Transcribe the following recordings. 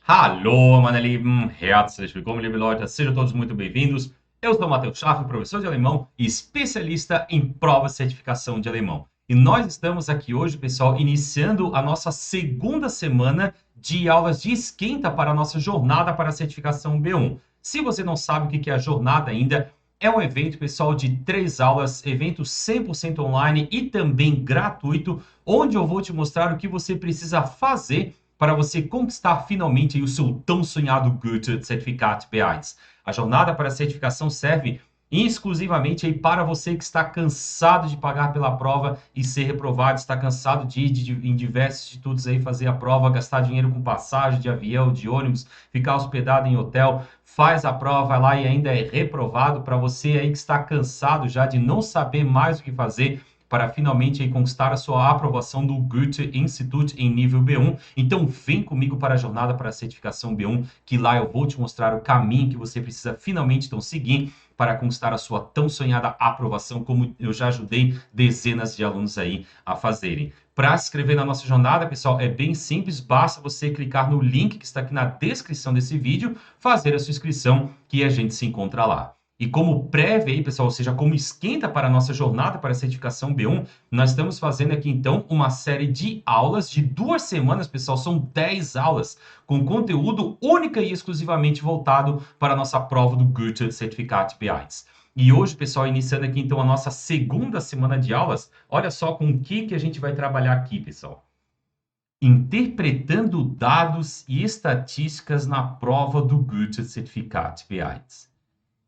Hallo, meine Lieben, herzlich willkommen, liebe Leute, sejam todos muito bem-vindos. Eu sou o Matheus Schaff, professor de alemão e especialista em prova e certificação de alemão. E nós estamos aqui hoje, pessoal, iniciando a nossa segunda semana de aulas de esquenta para a nossa jornada para a certificação B1. Se você não sabe o que é a jornada ainda, é um evento, pessoal, de 3 aulas, evento 100% online e também gratuito, onde eu vou te mostrar o que você precisa fazer para você conquistar finalmente o seu tão sonhado Goethe-Zertifikat B1. A jornada para a certificação serve exclusivamente para você que está cansado de pagar pela prova e ser reprovado, está cansado de ir em diversos institutos aí fazer a prova, gastar dinheiro com passagem de avião, de ônibus, ficar hospedado em hotel, faz a prova, vai lá e ainda é reprovado. Para você aí que está cansado já de não saber mais o que fazer, para finalmente aí conquistar a sua aprovação do Goethe Institute em nível B1. Então vem comigo para a jornada para a certificação B1, que lá eu vou te mostrar o caminho que você precisa finalmente então seguir para conquistar a sua tão sonhada aprovação, como eu já ajudei dezenas de alunos aí a fazerem. Para se inscrever na nossa jornada, pessoal, é bem simples, basta você clicar no link que está aqui na descrição desse vídeo, fazer a sua inscrição, que a gente se encontra lá. E como prévia aí, pessoal, ou seja, como esquenta para a nossa jornada para a certificação B1, nós estamos fazendo aqui, então, uma série de aulas de 2 semanas, pessoal, são 10 aulas, com conteúdo única e exclusivamente voltado para a nossa prova do Goethe-Zertifikat B1. E hoje, pessoal, iniciando aqui, então, a nossa segunda semana de aulas, olha só com o que a gente vai trabalhar aqui, pessoal. Interpretando dados e estatísticas na prova do Goethe-Zertifikat B1.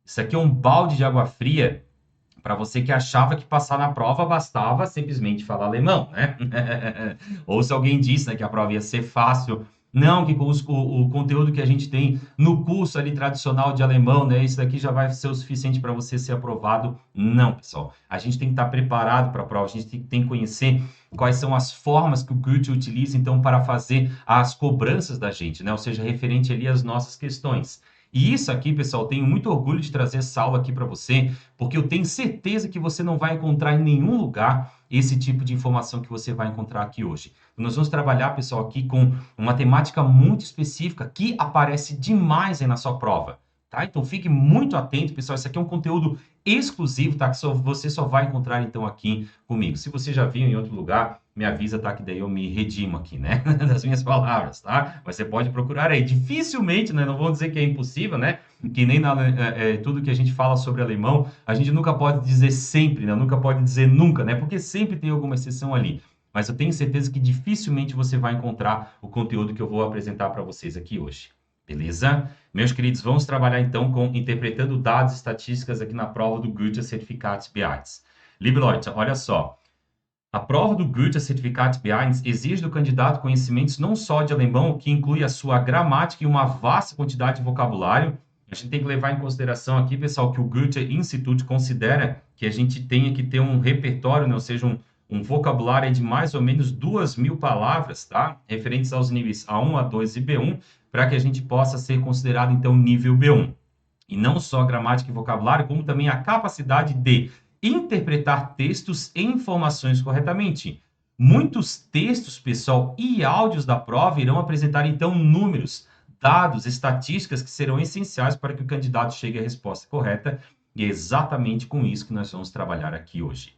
Isso aqui é um balde de água fria para você que achava que passar na prova bastava simplesmente falar alemão, né? Ou se alguém disse, né, que a prova ia ser fácil. Não, que o conteúdo que a gente tem no curso ali tradicional de alemão, né? Isso daqui já vai ser o suficiente para você ser aprovado. Não, pessoal. A gente tem que estar preparado para a prova. A gente tem que conhecer quais são as formas que o Goethe utiliza, então, para fazer as cobranças da gente, né? Ou seja, referente ali às nossas questões. E isso aqui, pessoal, tenho muito orgulho de trazer essa aula aqui para você, porque eu tenho certeza que você não vai encontrar em nenhum lugar esse tipo de informação que você vai encontrar aqui hoje. Nós vamos trabalhar, pessoal, aqui com uma temática muito específica que aparece demais aí na sua prova, tá? Então fique muito atento, pessoal, isso aqui é um conteúdo exclusivo, tá? Que você só vai encontrar, então, aqui comigo. Se você já viu em outro lugar, me avisa, tá? Que daí eu me redimo aqui, né? Das minhas palavras, tá? Mas você pode procurar aí. Dificilmente, né? Não vou dizer que é impossível, né? Que nem tudo que a gente fala sobre alemão, a gente nunca pode dizer sempre, né? Nunca pode dizer nunca, né? Porque sempre tem alguma exceção ali. Mas eu tenho certeza que dificilmente você vai encontrar o conteúdo que eu vou apresentar para vocês aqui hoje. Beleza? Meus queridos, vamos trabalhar então com interpretando dados e estatísticas aqui na prova do Goethe-Zertifikat B1. Liebe Leute, olha só. A prova do Goethe-Zertifikat B1 exige do candidato conhecimentos não só de alemão, que inclui a sua gramática e uma vasta quantidade de vocabulário. A gente tem que levar em consideração aqui, pessoal, que o Goethe Institute considera que a gente tenha que ter um repertório, né? Ou seja, um vocabulário de mais ou menos 2.000 palavras, tá? Referentes aos níveis A1, A2 e B1, para que a gente possa ser considerado, então, nível B1. E não só gramática e vocabulário, como também a capacidade de interpretar textos e informações corretamente. Muitos textos, pessoal, e áudios da prova irão apresentar, então, números, dados, estatísticas que serão essenciais para que o candidato chegue à resposta correta. E é exatamente com isso que nós vamos trabalhar aqui hoje.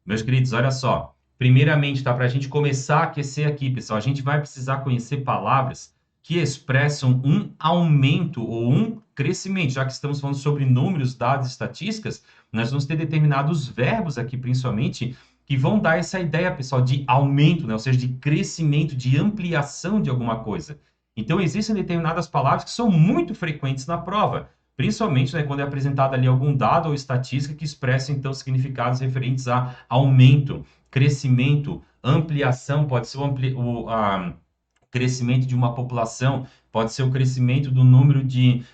Meus queridos, olha só. Primeiramente, tá? Para a gente começar a aquecer aqui, pessoal, a gente vai precisar conhecer palavras que expressam um aumento ou um crescimento. Já que estamos falando sobre números, dados, estatísticas, nós vamos ter determinados verbos aqui, principalmente, que vão dar essa ideia, pessoal, de aumento, né? Ou seja, de crescimento, de ampliação de alguma coisa. Então, existem determinadas palavras que são muito frequentes na prova, principalmente, né, quando é apresentado ali algum dado ou estatística que expressa, então, significados referentes a aumento, crescimento, ampliação, pode ser o crescimento de uma população, pode ser o crescimento do número de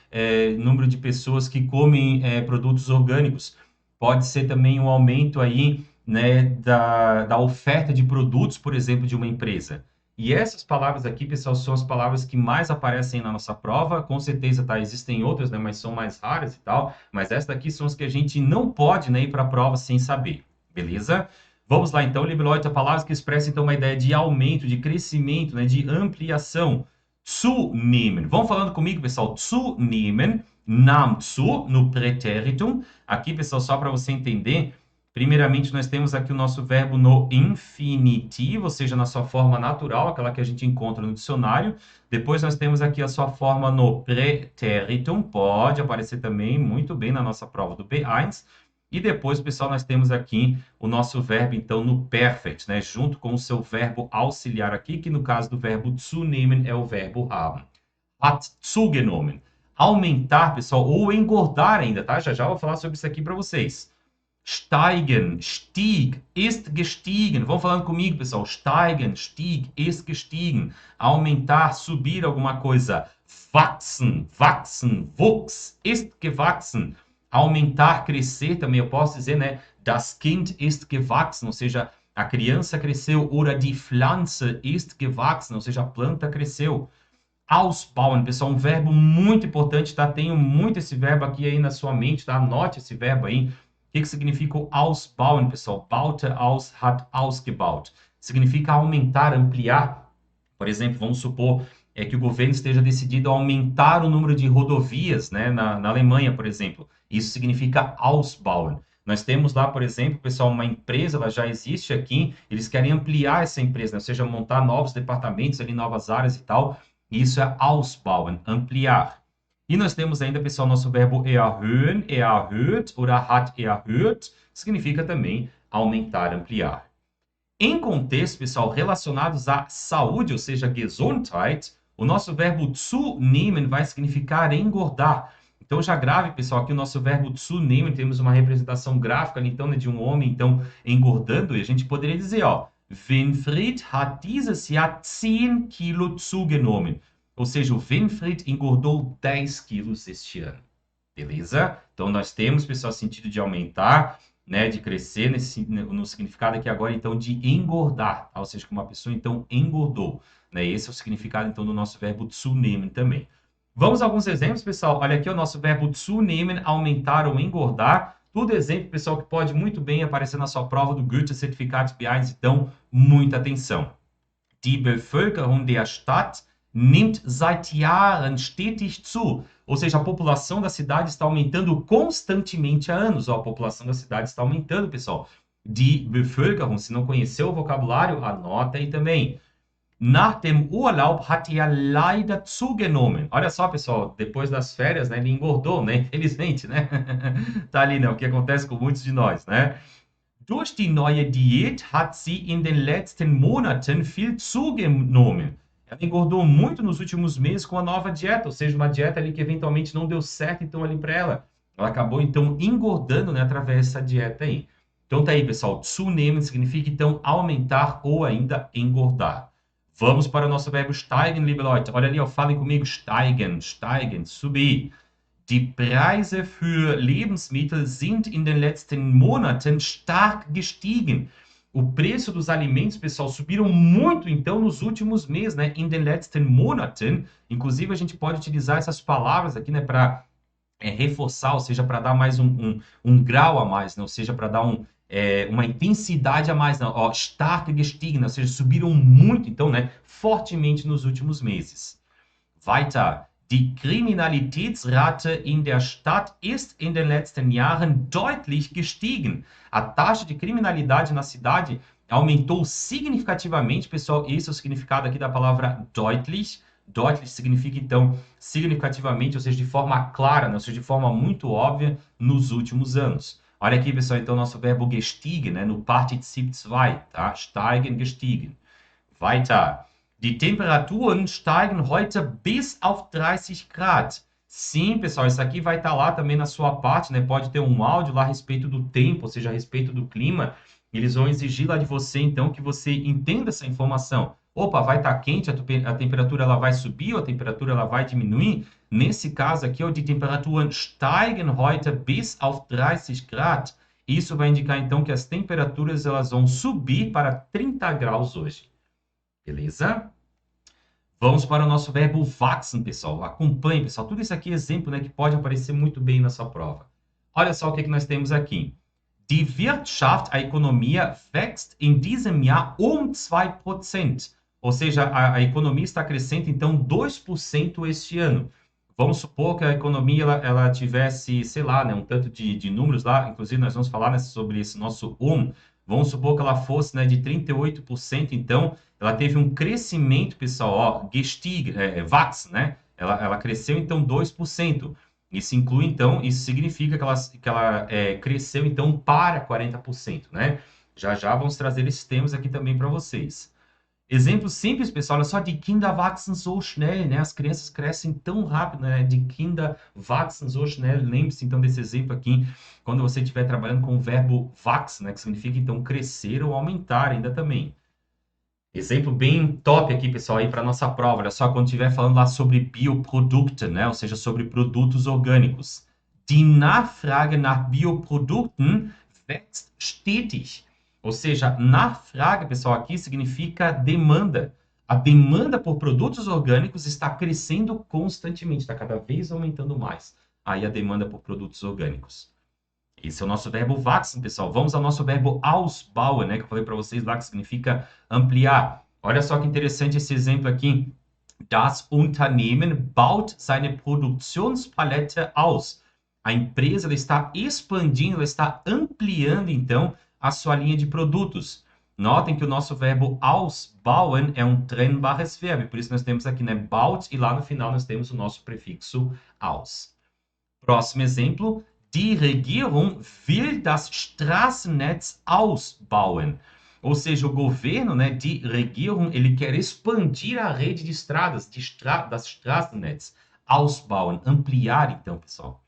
pessoas que comem produtos orgânicos, pode ser também um aumento aí, né, da oferta de produtos, por exemplo, de uma empresa. E essas palavras aqui, pessoal, são as palavras que mais aparecem na nossa prova. Com certeza, tá? Existem outras, né, mas são mais raras e tal. Mas essas daqui são as que a gente não pode, né, ir para a prova sem saber. Beleza? Vamos lá, então, Liebe Leute, palavras que expressam, então, uma ideia de aumento, de crescimento, né, de ampliação. zunehmen. Vão falando comigo, pessoal. Zunehmen, nahm zu, no pretéritum. Aqui, pessoal, só para você entender, primeiramente, nós temos aqui o nosso verbo no infinitivo, ou seja, na sua forma natural, aquela que a gente encontra no dicionário. Depois, nós temos aqui a sua forma no pretéritum, pode aparecer também muito bem na nossa prova do B1. E depois, pessoal, nós temos aqui o nosso verbo, então, no perfect, né? Junto com o seu verbo auxiliar aqui, que no caso do verbo zunehmen é o verbo haben. Hat zugenommen. Aumentar, pessoal, ou engordar ainda, tá? Já já eu vou falar sobre isso aqui para vocês. Steigen, stieg, ist gestiegen. Vão falando comigo, pessoal. Steigen, stieg, ist gestiegen. Aumentar, subir alguma coisa. Wachsen, wachsen, wuchs, ist gewachsen. Aumentar, crescer também, eu posso dizer, né? Das Kind ist gewachsen, ou seja, a criança cresceu. Oder die Pflanze ist gewachsen, ou seja, a planta cresceu. Ausbauen, pessoal, um verbo muito importante, tá? Tenho muito esse verbo aqui aí na sua mente, tá? Anote esse verbo aí. O que significa o ausbauen, pessoal? Baute aus, hat ausgebaut. Significa aumentar, ampliar. Por exemplo, vamos supor que o governo esteja decidido a aumentar o número de rodovias, né, na Alemanha, por exemplo. Isso significa ausbauen. Nós temos lá, por exemplo, pessoal, uma empresa, ela já existe aqui, eles querem ampliar essa empresa, né? Ou seja, montar novos departamentos ali, novas áreas e tal. Isso é ausbauen, ampliar. E nós temos ainda, pessoal, nosso verbo erhöhen, erhöht oder hat erhöht, significa também aumentar, ampliar. Em contexto, pessoal, relacionados à saúde, ou seja, Gesundheit, o nosso verbo zunehmen vai significar engordar. Então, já grave, pessoal, aqui o nosso verbo zunehmen, temos uma representação gráfica, então, né, de um homem, então, engordando, e a gente poderia dizer, ó, Winfried hat dieses Jahr 10 Kilo zugenommen. Ou seja, o Winfried engordou 10 quilos este ano. Beleza? Então, nós temos, pessoal, sentido de aumentar, né, de crescer no significado aqui agora, então, de engordar. Tá? Ou seja, que uma pessoa, então, engordou. Né? Esse é o significado, então, do nosso verbo zunehmen também. Vamos a alguns exemplos, pessoal. Olha aqui o nosso verbo zunehmen, aumentar ou engordar. Tudo exemplo, pessoal, que pode muito bem aparecer na sua prova do Goethe-Zertifikat B1, então, muita atenção. Die Bevölkerung der Stadt nimmt seit Jahren stetig zu. Ou seja, a população da cidade está aumentando constantemente há anos. Ó, a população da cidade está aumentando, pessoal. Die Bevölkerung, se não conheceu o vocabulário, anota aí também. Nach dem Urlaub hat er leider zugenommen. Olha só, pessoal, depois das férias, né, ele engordou, né? Infelizmente, né? Tá ali, né? O que acontece com muitos de nós, né? Durch die neue Diät hat sie in den letzten Monaten viel zugenommen. Ela engordou muito nos últimos meses com a nova dieta, ou seja, uma dieta ali que eventualmente não deu certo, então, ali para ela. Ela acabou, então, engordando, né, através dessa dieta aí. Então, tá aí, pessoal. Zunehmen significa, então, aumentar ou ainda engordar. Vamos para o nosso verbo steigen, liebe Leute. Olha ali, ó, falem comigo. Steigen, steigen, subir. Die Preise für Lebensmittel sind in den letzten Monaten stark gestiegen. O preço dos alimentos, pessoal, subiram muito, então, nos últimos meses, né? In den letzten Monaten. Inclusive, a gente pode utilizar essas palavras aqui, né? Para reforçar, ou seja, para dar mais um grau a mais, né? Ou seja, para dar uma intensidade a mais, né? Ó, stark gestiegen, ou seja, subiram muito, então, né? Fortemente nos últimos meses. Weiter. Die Kriminalitätsrate in der Stadt ist in den letzten Jahren deutlich gestiegen. A taxa de criminalidade na cidade aumentou significativamente, pessoal. Esse é o significado aqui da palavra deutlich. Deutlich significa, então, significativamente, ou seja, de forma clara, né? Ou seja, de forma muito óbvia, nos últimos anos. Olha aqui, pessoal, então, nosso verbo gestiegen, né? No Partizip 2, tá? Steigen, gestiegen. Weiter. Die Temperaturen steigen heute bis auf 30 Grad. Sim, pessoal, isso aqui vai estar lá também na sua parte, né? Pode ter um áudio lá a respeito do tempo, ou seja, a respeito do clima. Eles vão exigir lá de você, então, que você entenda essa informação. Opa, vai estar quente, a temperatura ela vai subir ou a temperatura ela vai diminuir? Nesse caso aqui, ó, die Temperaturen steigen heute bis auf 30 Grad. Isso vai indicar, então, que as temperaturas elas vão subir para 30 graus hoje. Beleza? Vamos para o nosso verbo wachsen, pessoal. Acompanhe, pessoal. Tudo isso aqui é exemplo, né, que pode aparecer muito bem na sua prova. Olha só o que nós temos aqui. Die Wirtschaft, a economia, wächst in diesem Jahr 2%. ou seja, a economia está crescendo, então, 2% este ano. Vamos supor que a economia ela tivesse, sei lá, né, um tanto de números lá, inclusive nós vamos falar, né, sobre esse nosso vamos supor que ela fosse, né, de 38%, então, ela teve um crescimento, pessoal, ó, Wachs, né? Ela cresceu, então, 2%. Isso inclui, então, isso significa que ela cresceu, então, para 40%, né? Já já vamos trazer esses termos aqui também para vocês. Exemplo simples, pessoal, olha só, die Kinder wachsen so schnell, né? As crianças crescem tão rápido, né? Die Kinder wachsen so schnell. Lembre-se, então, desse exemplo aqui, quando você estiver trabalhando com o verbo wachsen, né? Que significa, então, crescer ou aumentar ainda também. Exemplo bem top aqui, pessoal, aí para nossa prova. Olha só, quando estiver falando lá sobre Bioprodukte, né? Ou seja, sobre produtos orgânicos. Die Nachfrage nach Bioprodukten wächst stetig. Ou seja, Nachfrage, pessoal, aqui significa demanda. A demanda por produtos orgânicos está crescendo constantemente, está cada vez aumentando mais. Aí a demanda por produtos orgânicos. Esse é o nosso verbo wachsen, pessoal. Vamos ao nosso verbo ausbauen, né? Que eu falei para vocês lá, que significa ampliar. Olha só que interessante esse exemplo aqui. Das Unternehmen baut seine Produktionspalette aus. A empresa ela está expandindo, ela está ampliando, então, a sua linha de produtos. Notem que o nosso verbo ausbauen é um trennbares verbo. Por isso nós temos aqui, né, baut, e lá no final nós temos o nosso prefixo aus. Próximo exemplo. Die Regierung will das Straßennetz ausbauen. Ou seja, o governo, né, die Regierung, ele quer expandir a rede de estradas, das Straßennetz, ausbauen, ampliar, então, pessoal.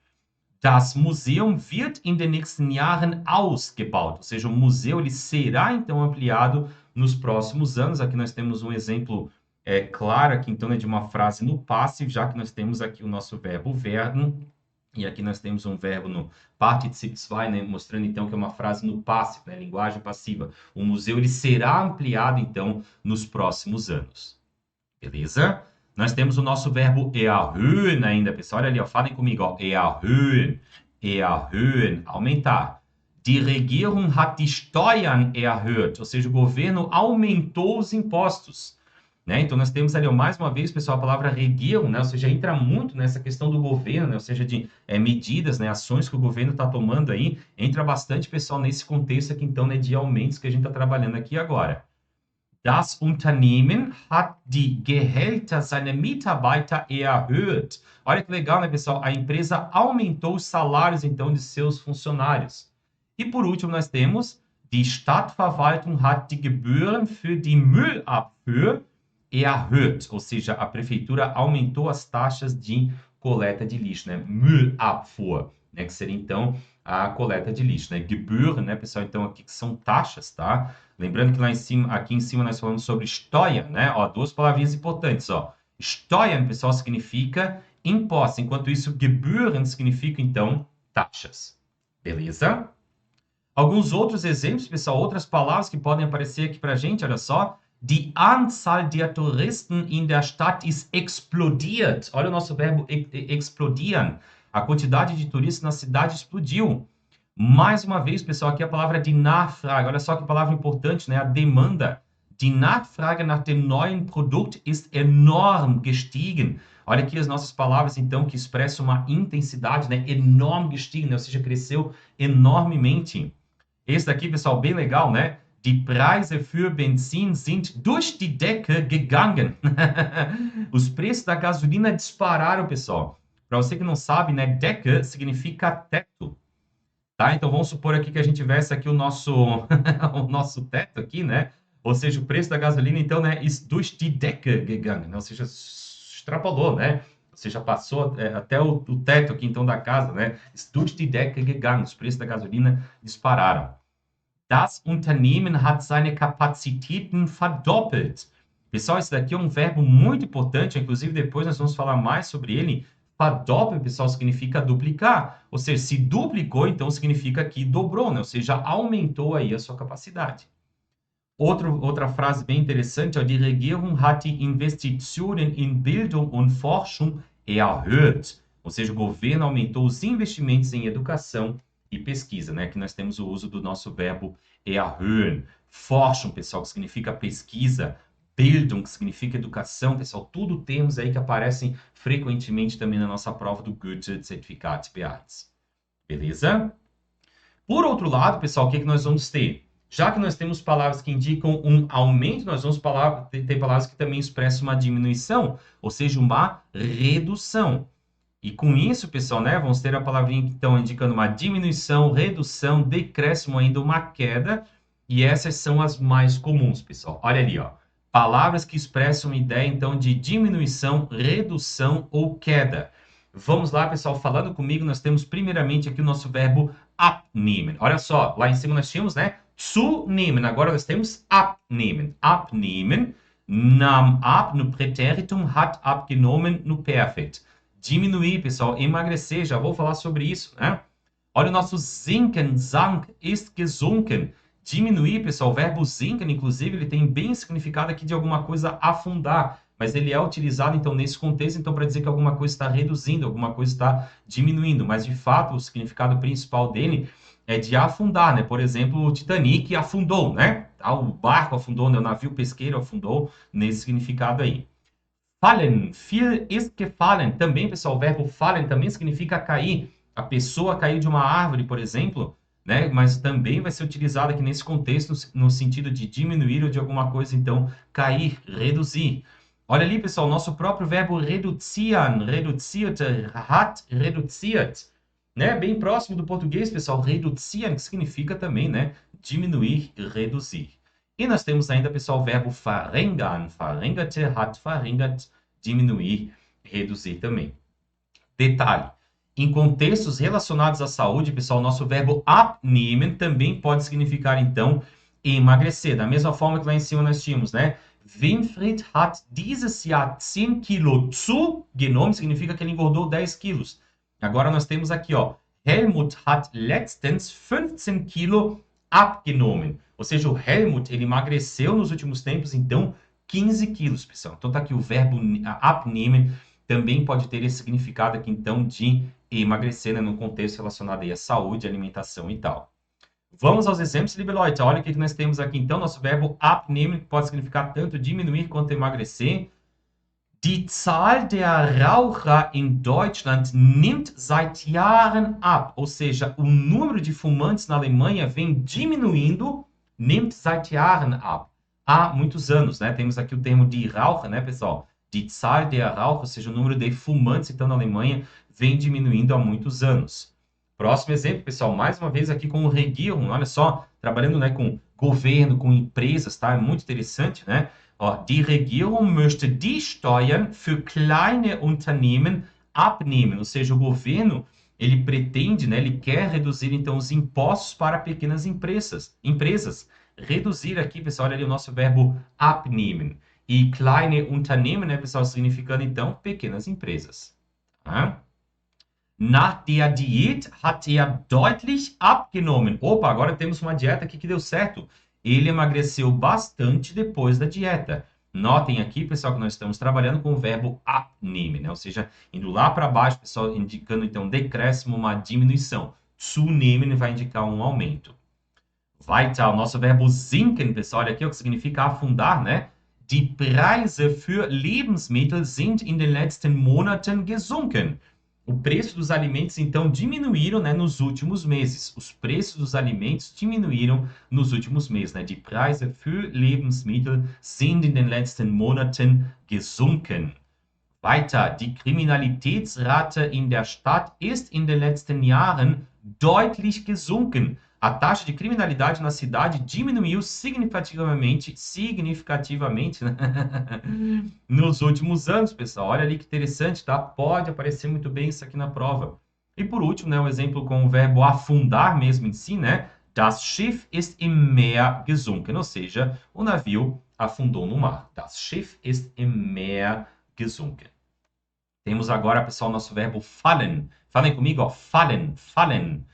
Das Museum wird in den nächsten Jahren ausgebaut. Ou seja, o museu ele será, então, ampliado nos próximos anos. Aqui nós temos um exemplo claro aqui, então, né, de uma frase no passivo, já que nós temos aqui o nosso verbo werden. E aqui nós temos um verbo no Partizip 2, né, mostrando então que é uma frase no passivo, né, linguagem passiva. O museu ele será ampliado então nos próximos anos. Beleza? Nós temos o nosso verbo erhöhen ainda, pessoal. Olha ali, ó, falem comigo, ó, erhöhen, erhöhen, aumentar. Die Regierung hat die Steuern erhöht, ou seja, o governo aumentou os impostos. Né? Então, nós temos ali, ó, mais uma vez, pessoal, a palavra Regierung, né? Ou seja, entra muito nessa questão do governo, né? Ou seja, de medidas, né? Ações que o governo está tomando aí, entra bastante, pessoal, nesse contexto aqui, então, né? De aumentos que a gente está trabalhando aqui agora. Das Unternehmen hat die Gehälter seiner Mitarbeiter erhöht. Olha que legal, né, pessoal? A empresa aumentou os salários, então, de seus funcionários. E, por último, nós temos die Stadtverwaltung hat die Gebühren für die Müllabfuhr erhöht, ou seja, a prefeitura aumentou as taxas de coleta de lixo, né? Müllabfuhr, né? Que seria, então, a coleta de lixo, né? Gebühren, né, pessoal? Então, aqui que são taxas, tá? Lembrando que lá em cima, aqui em cima nós falamos sobre Steuern, né? Ó, duas palavrinhas importantes, ó. Steuern, pessoal, significa imposto, enquanto isso, Gebühren significa, então, taxas. Beleza? Alguns outros exemplos, pessoal, outras palavras que podem aparecer aqui pra gente, olha só. Die Anzahl der Touristen in der Stadt ist explodiert. Olha o nosso verbo explodieren. A quantidade de turistas na cidade explodiu. Mais uma vez, pessoal, aqui a palavra die Nachfrage. Olha só que palavra importante, né? A demanda. Die Nachfrage nach dem neuen Produkt ist enorm gestiegen. Olha aqui as nossas palavras, então, que expressam uma intensidade, né? Enorm gestiegen, né? Ou seja, cresceu enormemente. Esse daqui, pessoal, bem legal, né? Die Preise für Benzin sind durch die Decke gegangen. Os preços da gasolina dispararam, pessoal. Para você que não sabe, né? Decke significa teto. Tá? Então, vamos supor aqui que a gente tivesse aqui o nosso, o nosso teto aqui, né? Ou seja, o preço da gasolina, então, né? Ist durch die Decke gegangen, né? Ou seja, extrapolou, né? Ou seja, passou até o teto aqui, então, da casa, né? Ist durch die Decke gegangen. Os preços da gasolina dispararam. Das Unternehmen hat seine Kapazitäten verdoppelt. Pessoal, esse daqui é um verbo muito importante, inclusive depois nós vamos falar mais sobre ele. Verdoppelt, pessoal, significa duplicar. Ou seja, se duplicou, então significa que dobrou, né? Ou seja, aumentou aí a sua capacidade. Outra frase bem interessante, ó, die Regierung hat die Investitionen in Bildung und Forschung erhöht. Ou seja, o governo aumentou os investimentos em educação e pesquisa, né? Aqui nós temos o uso do nosso verbo erhöhen. Forschung, pessoal, que significa pesquisa. Bildung, que significa educação, pessoal, tudo termos aí que aparecem frequentemente também na nossa prova do Goethe-Zertifikat B1. Beleza? Por outro lado, pessoal, o que nós vamos ter? Já que nós temos palavras que indicam um aumento, nós vamos ter palavras que também expressam uma diminuição, ou seja, uma redução. E com isso, pessoal, né, vamos ter a palavrinha que estão indicando uma diminuição, redução, decréscimo ainda, uma queda. E essas são as mais comuns, pessoal. Olha ali, ó. Palavras que expressam ideia, então, de diminuição, redução ou queda. Vamos lá, pessoal, falando comigo, nós temos primeiramente aqui o nosso verbo abnehmen. Olha só, lá em cima nós tínhamos, né, zunehmen. Agora nós temos abnehmen. Abnehmen, nahm ab no Präteritum, hat abgenommen no Perfekt. Diminuir, pessoal, emagrecer, já vou falar sobre isso, né? Olha o nosso sinken, sank, ist gesunken. Diminuir, pessoal, o verbo sinken, inclusive, ele tem bem significado aqui de alguma coisa afundar, mas ele é utilizado, então, nesse contexto, então, para dizer que alguma coisa está reduzindo, alguma coisa está diminuindo, mas, de fato, o significado principal dele é de afundar, né? Por exemplo, o Titanic afundou, né? O barco afundou, né? O navio pesqueiro afundou, nesse significado aí. Fallen, viel ist gefallen. Também, pessoal, o verbo fallen também significa cair. A pessoa caiu de uma árvore, por exemplo, né? Mas também vai ser utilizado aqui nesse contexto no sentido de diminuir ou de alguma coisa, então, cair, reduzir. Olha ali, pessoal, nosso próprio verbo reduzieren, reduzierte, hat reduziert, né? Bem próximo do português, pessoal, reduzieren, que significa também, né? Diminuir, reduzir. E nós temos ainda, pessoal, o verbo verringern. Verringerte, hat verringert, diminuir, reduzir também. Detalhe. Em contextos relacionados à saúde, pessoal, nosso verbo abnehmen também pode significar, então, emagrecer. Da mesma forma que lá em cima nós tínhamos, né? Winfried hat dieses Jahr 10 Kilo zugenommen, significa que ele engordou 10 quilos. Agora nós temos aqui, ó, Helmut hat letztens 15 Kilo abgenommen. Ou seja, o Helmut, ele emagreceu nos últimos tempos, então, 15 quilos, pessoal. Então, tá aqui o verbo abnehmen, também pode ter esse significado aqui, então, de emagrecer, né, no contexto relacionado aí à saúde, alimentação e tal. Vamos aos exemplos, liebe Leute. Olha o que nós temos aqui, então, nosso verbo abnehmen, que pode significar tanto diminuir quanto emagrecer. Die Zahl der Raucher in Deutschland nimmt seit Jahren ab. Ou seja, o número de fumantes na Alemanha vem diminuindo, nimmt seit Jahren ab. Há muitos anos, né? Temos aqui o termo de Raucher, né, pessoal? Die Zahl der Raucher, ou seja, o número de fumantes, então, na Alemanha, vem diminuindo há muitos anos. Próximo exemplo, pessoal, mais uma vez aqui com o Regierung, olha só, trabalhando, né, com governo, com empresas, tá? É muito interessante, né? Ó, die Regierung möchte die Steuern für kleine Unternehmen abnehmen, ou seja, o governo, ele pretende, né, ele quer reduzir, então, os impostos para pequenas empresas. Reduzir aqui, pessoal, olha ali o nosso verbo abnehmen. E kleine Unternehmen, né, pessoal, significando, então, pequenas empresas. Tá? Nach der Diät hat er deutlich abgenommen. Opa, agora temos uma dieta aqui que deu certo. Ele emagreceu bastante depois da dieta. Notem aqui, pessoal, que nós estamos trabalhando com o verbo abnehmen, né? Ou seja, indo lá para baixo, pessoal, indicando então decréscimo, uma diminuição. Zunehmen vai indicar um aumento. Weiter, o nosso verbo sinken, pessoal, olha aqui o que significa afundar, né? Die Preise für Lebensmittel sind in den letzten Monaten gesunken. O preço dos alimentos, então, diminuíram, né, nos últimos meses. Os preços dos alimentos diminuíram nos últimos meses. Né? Die Preise für Lebensmittel sind in den letzten Monaten gesunken. Weiter, die Kriminalitätsrate in der Stadt ist in den letzten Jahren deutlich gesunken. A taxa de criminalidade na cidade diminuiu significativamente, né? Nos últimos anos, pessoal. Olha ali que interessante, tá? Pode aparecer muito bem isso aqui na prova. E por último, né, um exemplo com o verbo afundar mesmo em si, né? Das Schiff ist im Meer gesunken, ou seja, o navio afundou no mar. Das Schiff ist im Meer gesunken. Temos agora, pessoal, nosso verbo fallen. Falem comigo, ó. Fallen, fallen.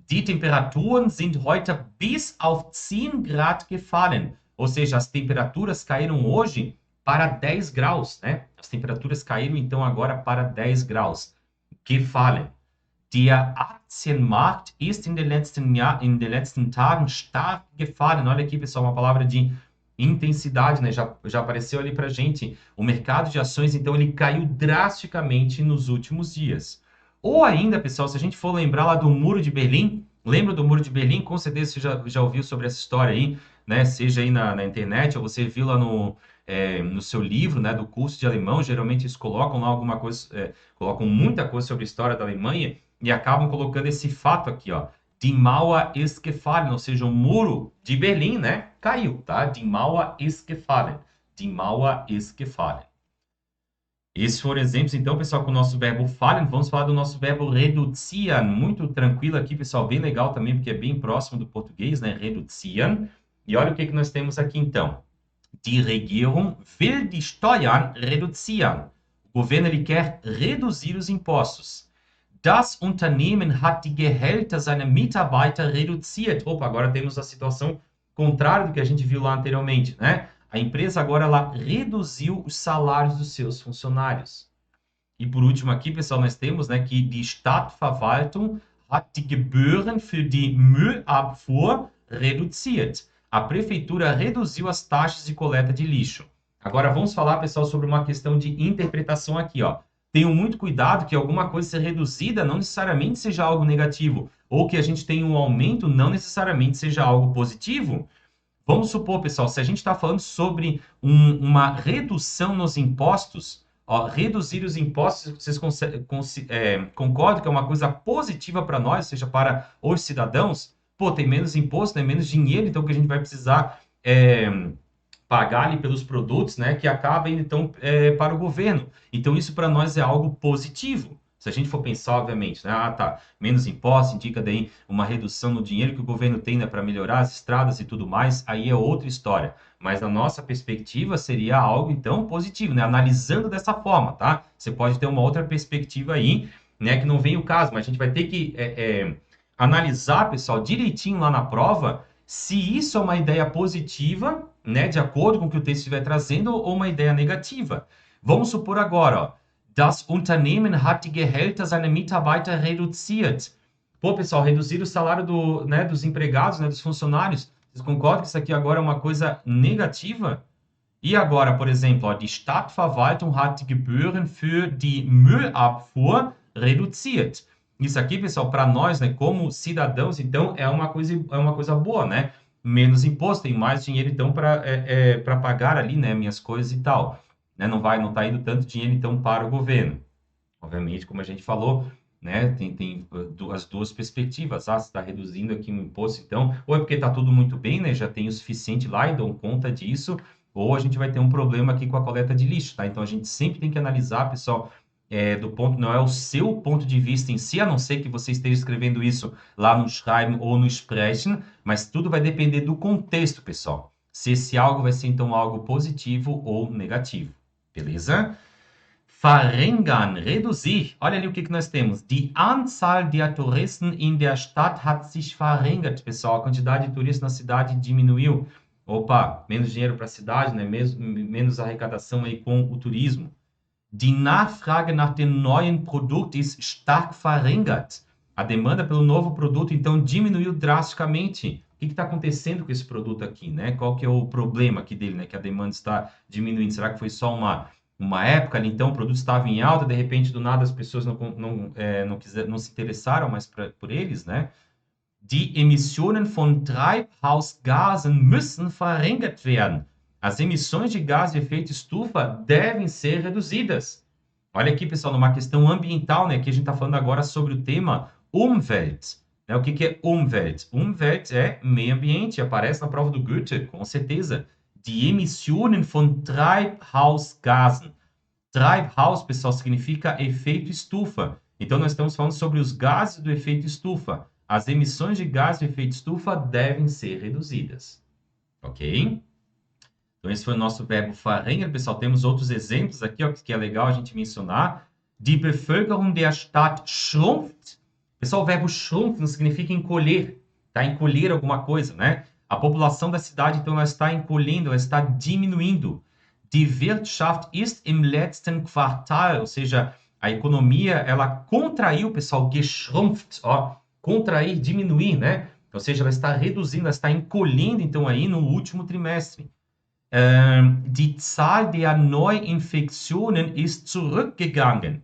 Die Temperaturen sind heute bis auf 10 Grad gefallen. Ou seja, as temperaturas caíram hoje para 10 graus, né? As temperaturas caíram, então, agora para 10 graus. Gefallen. Der Aktienmarkt ist in den letzten Tagen stark gefallen. Olha aqui, pessoal, uma palavra de intensidade, né? Já apareceu ali para gente. O mercado de ações, então, ele caiu drasticamente nos últimos dias. Ou ainda, pessoal, se a gente for lembrar lá do Muro de Berlim, lembra do Muro de Berlim? Com certeza você já ouviu sobre essa história aí, né? Seja aí na internet, ou você viu lá no seu livro, né, do curso de alemão. Geralmente eles colocam lá alguma coisa, colocam muita coisa sobre a história da Alemanha e acabam colocando esse fato aqui, ó. Die Mauer ist gefallen, ou seja, o muro de Berlim, né, caiu, tá? Die Mauer ist gefallen. Die Mauer ist gefallen. Esses foram exemplos, então, pessoal, com o nosso verbo fallen. Vamos falar do nosso verbo reduzieren. Muito tranquilo aqui, pessoal, bem legal também, porque é bem próximo do português, né? Reduzieren. E olha o que nós temos aqui, então. Die Regierung will die Steuern reduzieren. O governo ele quer reduzir os impostos. Das Unternehmen hat die Gehälter seiner Mitarbeiter reduziert. Opa, agora temos a situação contrária do que a gente viu lá anteriormente, né? A empresa agora ela reduziu os salários dos seus funcionários. E por último aqui, pessoal, nós temos, né, que die Stadtverwaltung hat die Gebühren für die Müllabfuhr reduziert. A prefeitura reduziu as taxas de coleta de lixo. Agora vamos falar, pessoal, sobre uma questão de interpretação aqui, ó. Tenham muito cuidado que alguma coisa ser reduzida não necessariamente seja algo negativo, ou que a gente tenha um aumento não necessariamente seja algo positivo. Vamos supor, pessoal, se a gente está falando sobre uma redução nos impostos, ó, reduzir os impostos, vocês concordam que é uma coisa positiva para nós, ou seja, para os cidadãos? Pô, tem menos imposto, né, menos dinheiro, então que a gente vai precisar pagar ali pelos produtos, né, que acaba indo, então, para o governo. Então, isso para nós é algo positivo. Se a gente for pensar, obviamente, né? Ah, tá, menos impostos, indica daí uma redução no dinheiro que o governo tem, né, para melhorar as estradas e tudo mais, aí é outra história. Mas na nossa perspectiva seria algo, então, positivo, né? Analisando dessa forma, tá? Você pode ter uma outra perspectiva aí, né, que não vem o caso, mas a gente vai ter que analisar, pessoal, direitinho lá na prova, se isso é uma ideia positiva, né, de acordo com o que o texto estiver trazendo, ou uma ideia negativa. Vamos supor agora, ó. Das Unternehmen hat die Gehälter seiner Mitarbeiter reduziert. Pô, pessoal, reduzir o salário dos empregados, né, dos funcionários. Vocês concordam que isso aqui agora é uma coisa negativa? E agora, por exemplo, ó, die Stadtverwaltung hat die Gebühren für die Müllabfuhr reduziert. Isso aqui, pessoal, para nós, né, como cidadãos, então, é uma coisa boa, né? Menos imposto, tem mais dinheiro, então, para pagar ali, né, minhas coisas e tal. Né? Não está indo tanto dinheiro, então, para o governo. Obviamente, como a gente falou, né, tem as duas perspectivas. Ah, você está reduzindo aqui o imposto, então, ou é porque está tudo muito bem, né, já tem o suficiente lá e dão conta disso, ou a gente vai ter um problema aqui com a coleta de lixo, tá? Então, a gente sempre tem que analisar, pessoal, do ponto, não é o seu ponto de vista em si, a não ser que você esteja escrevendo isso lá no Schreiben ou no Sprechen, mas tudo vai depender do contexto, pessoal. Se esse algo vai ser, então, algo positivo ou negativo. Beleza? Verringern, reduzir. Olha ali o que nós temos. Die Anzahl der Touristen in der Stadt hat sich verringert. Pessoal, a quantidade de turistas na cidade diminuiu. Opa, menos dinheiro para a cidade, né? Menos arrecadação aí com o turismo. Die Nachfrage nach dem neuen Produkt ist stark verringert. A demanda pelo novo produto, então, diminuiu drasticamente. O que está acontecendo com esse produto aqui, né? Qual que é o problema aqui dele, né? Que a demanda está diminuindo. Será que foi só uma época ali, então, o produto estava em alta, de repente, do nada, as pessoas não se interessaram mais por eles, né? Die Emissionen von Treibhausgasen müssen verringert werden. As emissões de gás de efeito estufa devem ser reduzidas. Olha aqui, pessoal, numa questão ambiental, né? Aqui a gente está falando agora sobre o tema Umwelt. Né? O que é Umwelt? Umwelt é meio ambiente, aparece na prova do Goethe, com certeza. Die Emissionen von Treibhausgasen. Treibhaus, pessoal, significa efeito estufa. Então, nós estamos falando sobre os gases do efeito estufa. As emissões de gás de efeito estufa devem ser reduzidas. Ok? Então, esse foi o nosso verbo verringern. Pessoal, temos outros exemplos aqui, ó, que é legal a gente mencionar. Die Bevölkerung der Stadt schrumpft. Pessoal, o verbo schrumpf não significa encolher, tá? Encolher alguma coisa, né? A população da cidade, então, ela está encolhendo, ela está diminuindo. Die Wirtschaft ist im letzten Quartal, ou seja, a economia, ela contraiu, pessoal, geschrumpft, ó, contrair, diminuir, né? Ou seja, ela está reduzindo, ela está encolhendo, então, aí no último trimestre. Die Zahl der Neuinfektionen ist zurückgegangen.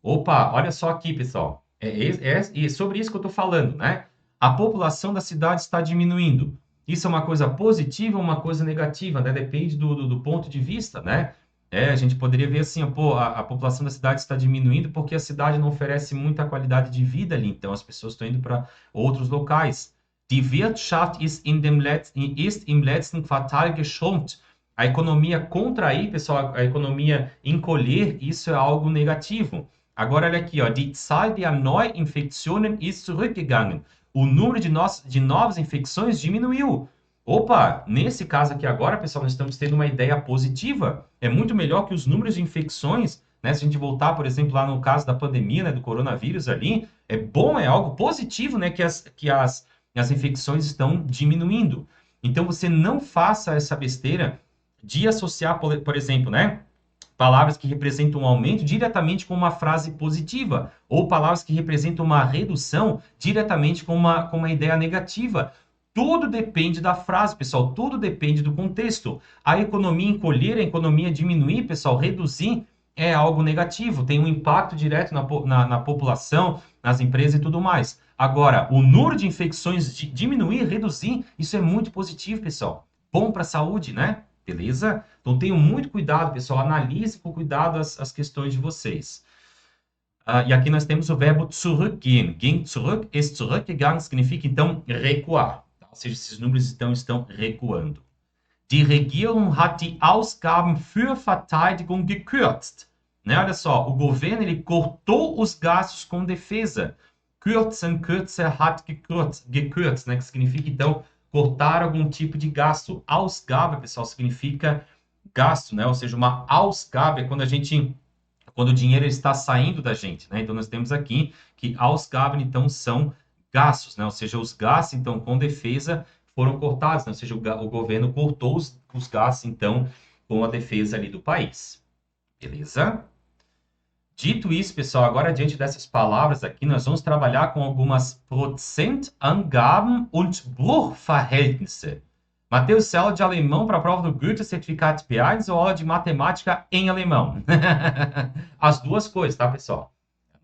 Opa, olha só aqui, pessoal. É sobre isso que eu estou falando, né? A população da cidade está diminuindo. Isso é uma coisa positiva ou uma coisa negativa, né? Depende do ponto de vista, né? A gente poderia ver assim, pô, a população da cidade está diminuindo porque a cidade não oferece muita qualidade de vida ali, então as pessoas estão indo para outros locais. Die Wirtschaft ist im letzten Quartal geschrumpft. A economia contrair, pessoal, a economia encolher, isso é algo negativo. Agora, olha aqui, ó, die Zahl der Neuinfektionen ist zurückgegangen. O número de novas infecções diminuiu. Opa, nesse caso aqui agora, pessoal, nós estamos tendo uma ideia positiva. É muito melhor que os números de infecções, né? Se a gente voltar, por exemplo, lá no caso da pandemia, né, do coronavírus ali, é bom, é algo positivo, né, que as infecções estão diminuindo. Então, você não faça essa besteira de associar, por exemplo, né, palavras que representam um aumento diretamente com uma frase positiva, ou palavras que representam uma redução diretamente com uma ideia negativa. Tudo depende da frase, pessoal, tudo depende do contexto. A economia encolher, a economia diminuir, pessoal, reduzir é algo negativo, tem um impacto direto na população, nas empresas e tudo mais. Agora, o número de infecções diminuir, reduzir, isso é muito positivo, pessoal. Bom para a saúde, né? Beleza? Então, tenham muito cuidado, pessoal. Analise com cuidado as questões de vocês. E aqui nós temos o verbo zurückgehen. Ging zurück, ist zurückgegangen, significa, então, recuar. Tá? Ou seja, esses números estão recuando. Die Regierung hat die Ausgaben für Verteidigung gekürzt. Né? Olha só, o governo ele cortou os gastos com defesa. Kürzen, kürzer, hat gekürzt, né? Que significa, então, cortar algum tipo de gasto. Ausgabe, pessoal, significa gasto, né? Ou seja, uma Ausgabe é quando o dinheiro está saindo da gente, né? Então, nós temos aqui que Ausgaben, então, são gastos, né? Ou seja, os gastos, então, com defesa foram cortados, né? Ou seja, o governo cortou os gastos, então, com a defesa ali do país. Beleza? Dito isso, pessoal, agora diante dessas palavras aqui, nós vamos trabalhar com algumas Prozentangaben und Bruchverhältnisse. Mateus, você é aula de alemão para a prova do Goethe-Zertifikat B1 ou aula de matemática em alemão? As duas coisas, tá, pessoal?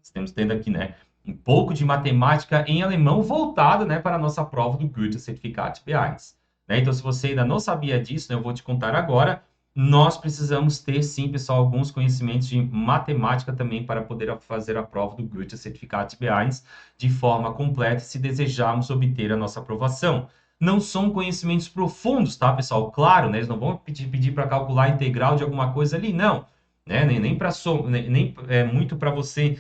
Estamos tendo aqui, né, um pouco de matemática em alemão voltado, né, para a nossa prova do Goethe-Zertifikat B1. Né? Então, se você ainda não sabia disso, né, eu vou te contar agora. Nós precisamos ter, sim, pessoal, alguns conhecimentos de matemática também para poder fazer a prova do Goethe-Zertifikat B1 de forma completa, se desejarmos obter a nossa aprovação. Não são conhecimentos profundos, tá, pessoal? Claro, né? Eles não vão pedir para calcular a integral de alguma coisa ali, não. Né? Nem para nem muito para você,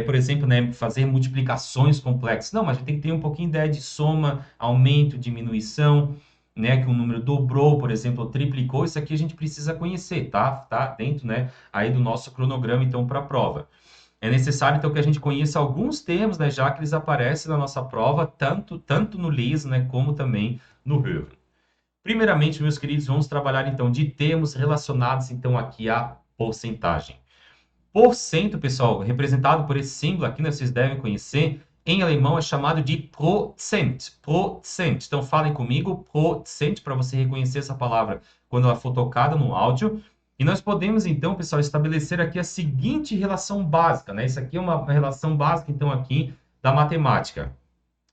por exemplo, né, fazer multiplicações complexas. Não, mas a gente tem que ter um pouquinho de ideia de soma, aumento, diminuição, né, que um número dobrou, por exemplo, ou triplicou, isso aqui a gente precisa conhecer, tá? Tá dentro, né, aí do nosso cronograma, então, para a prova. É necessário, então, que a gente conheça alguns termos, né, já que eles aparecem na nossa prova, tanto no Lesen, né, como também no Hören. Primeiramente, meus queridos, vamos trabalhar, então, de termos relacionados, então, aqui à porcentagem. Porcento, pessoal, representado por esse símbolo aqui, né, vocês devem conhecer, em alemão é chamado de Prozent. Prozent. Então, falem comigo, Prozent, para você reconhecer essa palavra quando ela for tocada no áudio. E nós podemos, então, pessoal, estabelecer aqui a seguinte relação básica, né? Isso aqui é uma relação básica, então, aqui da matemática.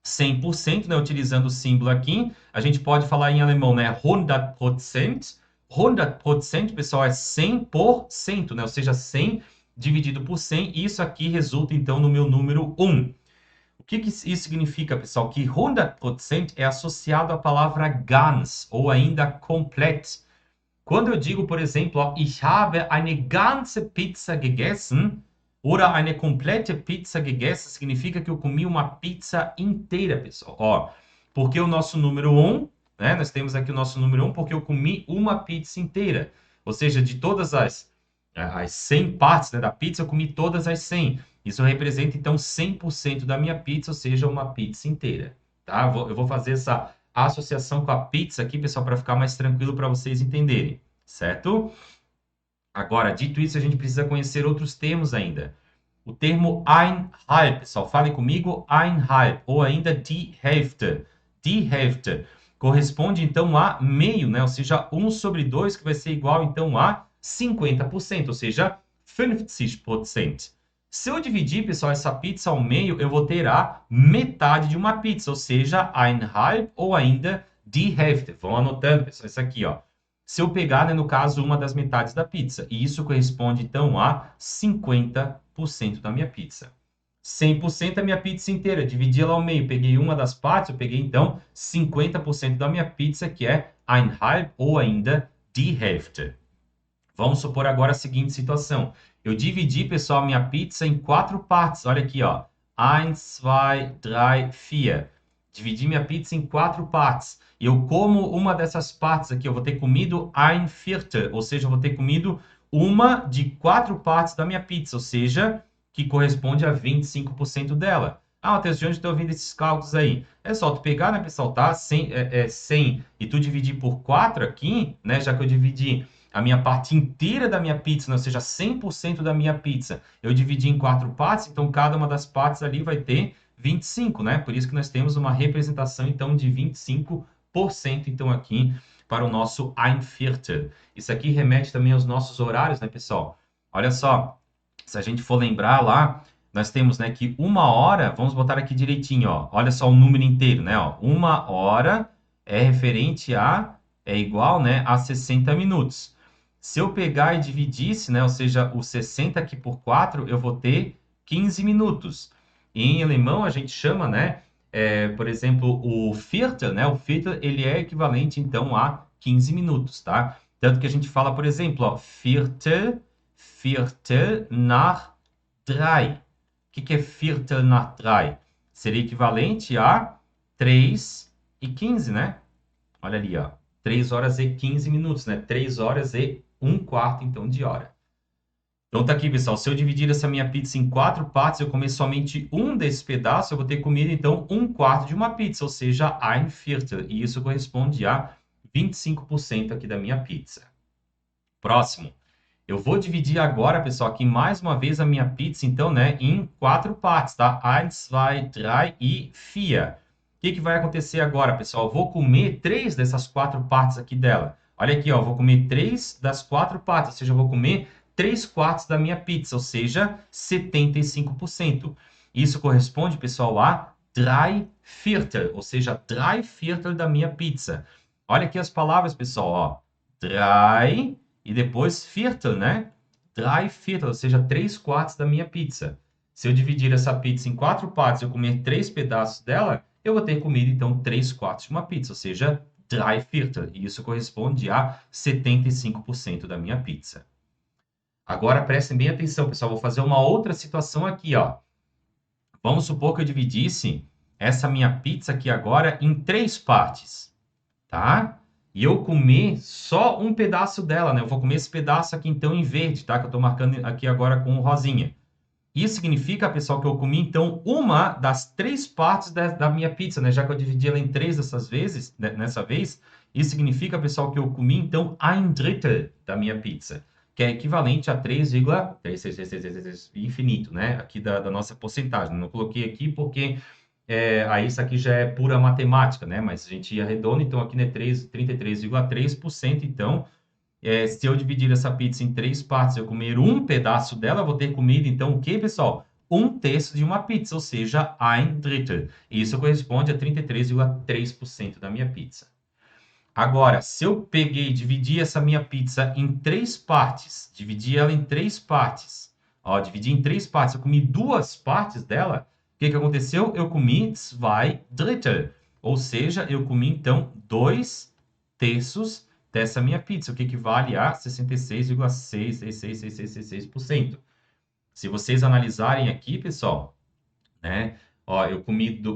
100%, né? Utilizando o símbolo aqui. A gente pode falar em alemão, né? 100%. 100%, pessoal, é 100%, né? Ou seja, 100 dividido por 100. E isso aqui resulta, então, no meu número 1. O que isso significa, pessoal? Que 100% é associado à palavra ganz, ou ainda komplett. Quando eu digo, por exemplo, ó, ich habe eine ganze Pizza gegessen, oder eine komplette Pizza gegessen, significa que eu comi uma pizza inteira, pessoal. Ó, porque o nosso número 1, né? Nós temos aqui o nosso número 1, porque eu comi uma pizza inteira. Ou seja, de todas as 100 partes, né, da pizza, eu comi todas as 100. Isso representa, então, 100% da minha pizza, ou seja, uma pizza inteira. Tá? Eu vou fazer essa associação com a pizza aqui, pessoal, para ficar mais tranquilo para vocês entenderem. Certo? Agora, dito isso, a gente precisa conhecer outros termos ainda. O termo ein halb, pessoal, falem comigo, ein halb, ou ainda die Hälfte. Die Hälfte. corresponde, então, a meio, né? Ou seja, 1 sobre 2, que vai ser igual, então, a 50%, ou seja, 50%. Se eu dividir, pessoal, essa pizza ao meio, eu vou ter a metade de uma pizza, ou seja, ein halb ou ainda die Hälfte. Vão anotando, pessoal, isso aqui, ó. Se eu pegar, né, no caso, uma das metades da pizza, e isso corresponde, então, a 50% da minha pizza. 100% da minha pizza inteira, dividi ela ao meio, peguei uma das partes, eu peguei, então, 50% da minha pizza, que é ein halb ou ainda die Hälfte. Vamos supor agora a seguinte situação. Eu dividi, pessoal, a minha pizza em 4 partes. Olha aqui, ó. 1, 2, 3, 4. Dividi minha pizza em 4 partes. E eu como uma dessas partes aqui. Eu vou ter comido ein Viertel. Ou seja, eu vou ter comido uma de 4 partes da minha pizza. Ou seja, que corresponde a 25% dela. Ah, Matheus, de onde estou ouvindo esses cálculos aí? É só tu pegar, né, pessoal, tá? 100 e tu dividir por 4 aqui, né? Já que eu dividi a minha parte inteira da minha pizza, né? Ou seja, 100% da minha pizza, eu dividi em 4 partes, então cada uma das partes ali vai ter 25, né? Por isso que nós temos uma representação, então, de 25%, então, aqui para o nosso ein Viertel. Isso aqui remete também aos nossos horários, né, pessoal? Olha só, se a gente for lembrar lá, nós temos, né, que 1 hora, vamos botar aqui direitinho, ó. Olha só o número inteiro, né, ó. 1 hora é referente é igual, né, a 60 minutos. Se eu pegar e dividisse, né, ou seja, o 60 aqui por 4, eu vou ter 15 minutos. E em alemão a gente chama, né, por exemplo, o Viertel, né, o Viertel, ele é equivalente, então, a 15 minutos, tá? Tanto que a gente fala, por exemplo, ó, Viertel nach 3. O que é Viertel nach 3? Seria equivalente a 3 e 15, né? Olha ali, ó. 3 horas e 15 minutos, né? 3 horas e 1/4, então, de hora. Então, tá aqui, pessoal. Se eu dividir essa minha pizza em 4 partes, eu comer somente um desses pedaços, eu vou ter comido, então, 1/4 de uma pizza, ou seja, ein Viertel. E isso corresponde a 25% aqui da minha pizza. Próximo. Eu vou dividir agora, pessoal, aqui mais uma vez a minha pizza, então, né, em 4 partes, tá? 1, 2, 3 e 4. O que vai acontecer agora, pessoal? Eu vou comer 3 dessas 4 partes aqui dela. Olha aqui, ó, eu vou comer 3 das 4 partes, ou seja, eu vou comer 3/4 da minha pizza, ou seja, 75%. Isso corresponde, pessoal, a 3 Viertel, ou seja, 3 Viertel da minha pizza. Olha aqui as palavras, pessoal, ó. 3 e depois Viertel, né? 3 Viertel, ou seja, 3/4 da minha pizza. Se eu dividir essa pizza em 4 partes e eu comer 3 pedaços dela, eu vou ter comido, então, 3/4 de uma pizza, ou seja, 3 Viertel. E isso corresponde a 75% da minha pizza. Agora, prestem bem atenção, pessoal. Vou fazer uma outra situação aqui, ó. Vamos supor que eu dividisse essa minha pizza aqui agora em 3 partes, tá? E eu comer só um pedaço dela, né? Eu vou comer esse pedaço aqui, então, em verde, tá? Que eu tô marcando aqui agora com rosinha. Isso significa, pessoal, que eu comi, então, uma das 3 partes da minha pizza, né? Já que eu dividi ela em 3 dessas vezes, nessa vez. Isso significa, pessoal, que eu comi, então, ein Drittel da minha pizza, que é equivalente a 3,3 infinito, né? Aqui da nossa porcentagem. Não coloquei aqui porque aí isso aqui já é pura matemática, né? Mas a gente ia redondo, então aqui é 33,3%. Então, se eu dividir essa pizza em 3 partes, eu comer um pedaço dela, eu vou ter comido, então, o que, pessoal? 1/3 de uma pizza, ou seja, ein Drittel. E isso corresponde a 33,3% da minha pizza. Agora, se eu peguei e dividi essa minha pizza em 3 partes, dividi ela em 3 partes, ó, dividi em 3 partes, eu comi 2 partes dela, o que aconteceu? Eu comi 2 Drittel, ou seja, eu comi, então, 2/3 dessa minha pizza, o que equivale a 66,66666%. Se vocês analisarem aqui, pessoal, né? Ó,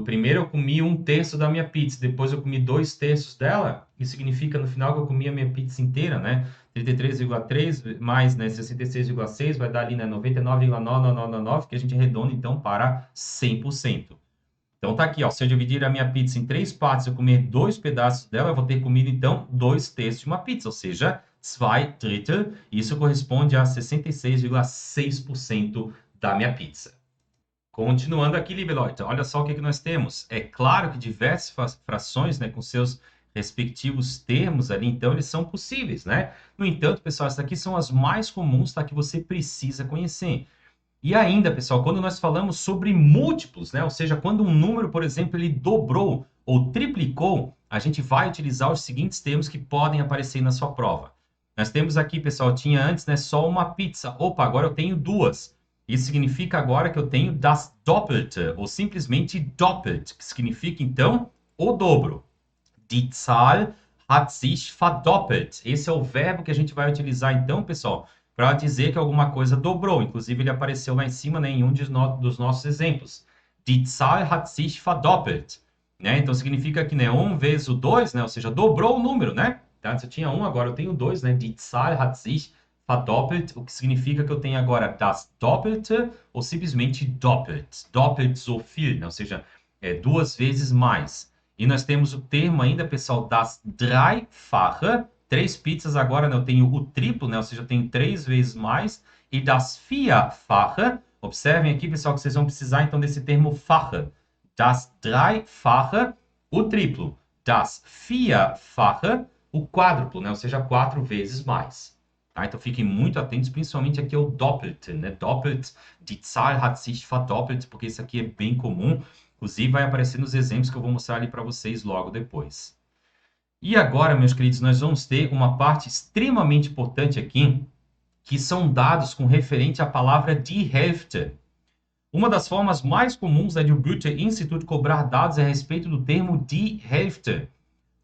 primeiro eu comi 1/3 da minha pizza, depois eu comi 2/3 dela, isso significa no final que eu comi a minha pizza inteira, né? 33,3 mais, né, 66,6 vai dar ali, né, 99,9999, que a gente arredonda, então, para 100%. Então, tá aqui, ó, se eu dividir a minha pizza em 3 partes e eu comer 2 pedaços dela, eu vou ter comido, então, 2/3 de uma pizza, ou seja, 2 Drittel, isso corresponde a 66,6% da minha pizza. Continuando aqui, liebe Leute, olha só o que nós temos. É claro que diversas frações, né, com seus respectivos termos ali, então eles são possíveis, né? No entanto, pessoal, essas aqui são as mais comuns, tá? Que você precisa conhecer. E ainda, pessoal, quando nós falamos sobre múltiplos, né? Ou seja, quando um número, por exemplo, ele dobrou ou triplicou, a gente vai utilizar os seguintes termos que podem aparecer na sua prova. Nós temos aqui, pessoal, tinha antes, né, só uma pizza. Opa, agora eu tenho duas. Isso significa agora que eu tenho das Doppelte, ou simplesmente doppelt, que significa, então, o dobro. Die Zahl hat sich verdoppelt. Esse é o verbo que a gente vai utilizar, então, pessoal, para dizer que alguma coisa dobrou. Inclusive, ele apareceu lá em cima, né, em um dos nossos exemplos. Die Zahl hat sich verdoppelt. Né? Então, significa que, né, 1 vezes o 2, né, ou seja, dobrou o número, né? Então, antes eu tinha 1, agora eu tenho 2, né? Die Zahl hat sich verdoppelt, o que significa que eu tenho agora das Doppelte ou simplesmente doppelt. Doppelt so viel, né? Ou seja, duas vezes mais. E nós temos o termo ainda, pessoal, das dreifache. 3 pizzas agora, né, eu tenho o triplo, né? Ou seja, eu tenho 3 vezes mais. E das vierfache. Observem aqui, pessoal, que vocês vão precisar, então, desse termo fache. Das dreifache, o triplo. Das vierfache, o quádruplo, né? Ou seja, 4 vezes mais. Tá? Então, fiquem muito atentos, principalmente aqui ao Doppelte, né? Doppelt, die Zahl hat sich verdoppelt, porque isso aqui é bem comum. Inclusive, vai aparecer nos exemplos que eu vou mostrar ali para vocês logo depois. E agora, meus queridos, nós vamos ter uma parte extremamente importante aqui, que são dados com referente à palavra die Hälfte. Uma das formas mais comuns do Goethe-Institut cobrar dados é a respeito do termo die Hälfte.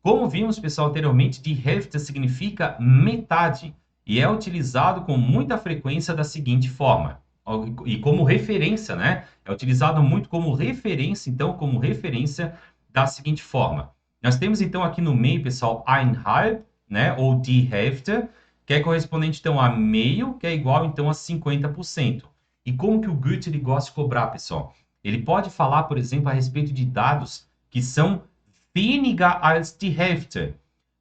Como vimos, pessoal, anteriormente, die Hälfte significa metade e é utilizado com muita frequência da seguinte forma. E como referência, né? É utilizado muito como referência, então, como referência da seguinte forma. Nós temos, então, aqui no meio, pessoal, ein halb, né? Ou die Hälfte, que é correspondente, então, a meio, que é igual, então, a 50%. E como que o Goethe ele gosta de cobrar, pessoal? Ele pode falar, por exemplo, a respeito de dados que são weniger als die Hälfte.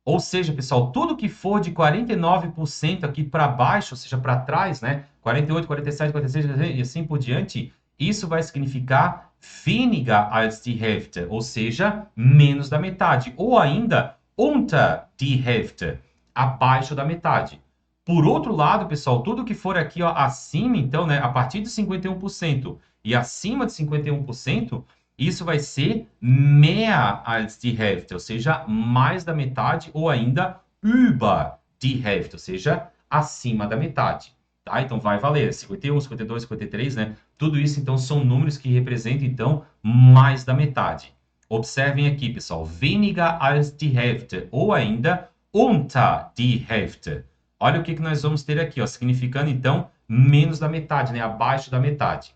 Ou seja, pessoal, tudo que for de 49% aqui para baixo, ou seja, para trás, né? 48, 47, 46 e assim por diante, isso vai significar weniger als die Hälfte, ou seja, menos da metade. Ou ainda, unter die Hälfte, abaixo da metade. Por outro lado, pessoal, tudo que for aqui ó, acima, então, né, a partir de 51% e acima de 51%, isso vai ser mehr als die Hälfte, ou seja, mais da metade, ou ainda über die Hälfte, ou seja, acima da metade. Tá? Então, vai valer 51, 52, 53, né? Tudo isso, então, são números que representam, então, mais da metade. Observem aqui, pessoal, weniger als die Hälfte, ou ainda unter die Hälfte. Olha o que nós vamos ter aqui, ó, significando, então, menos da metade, né? Abaixo da metade.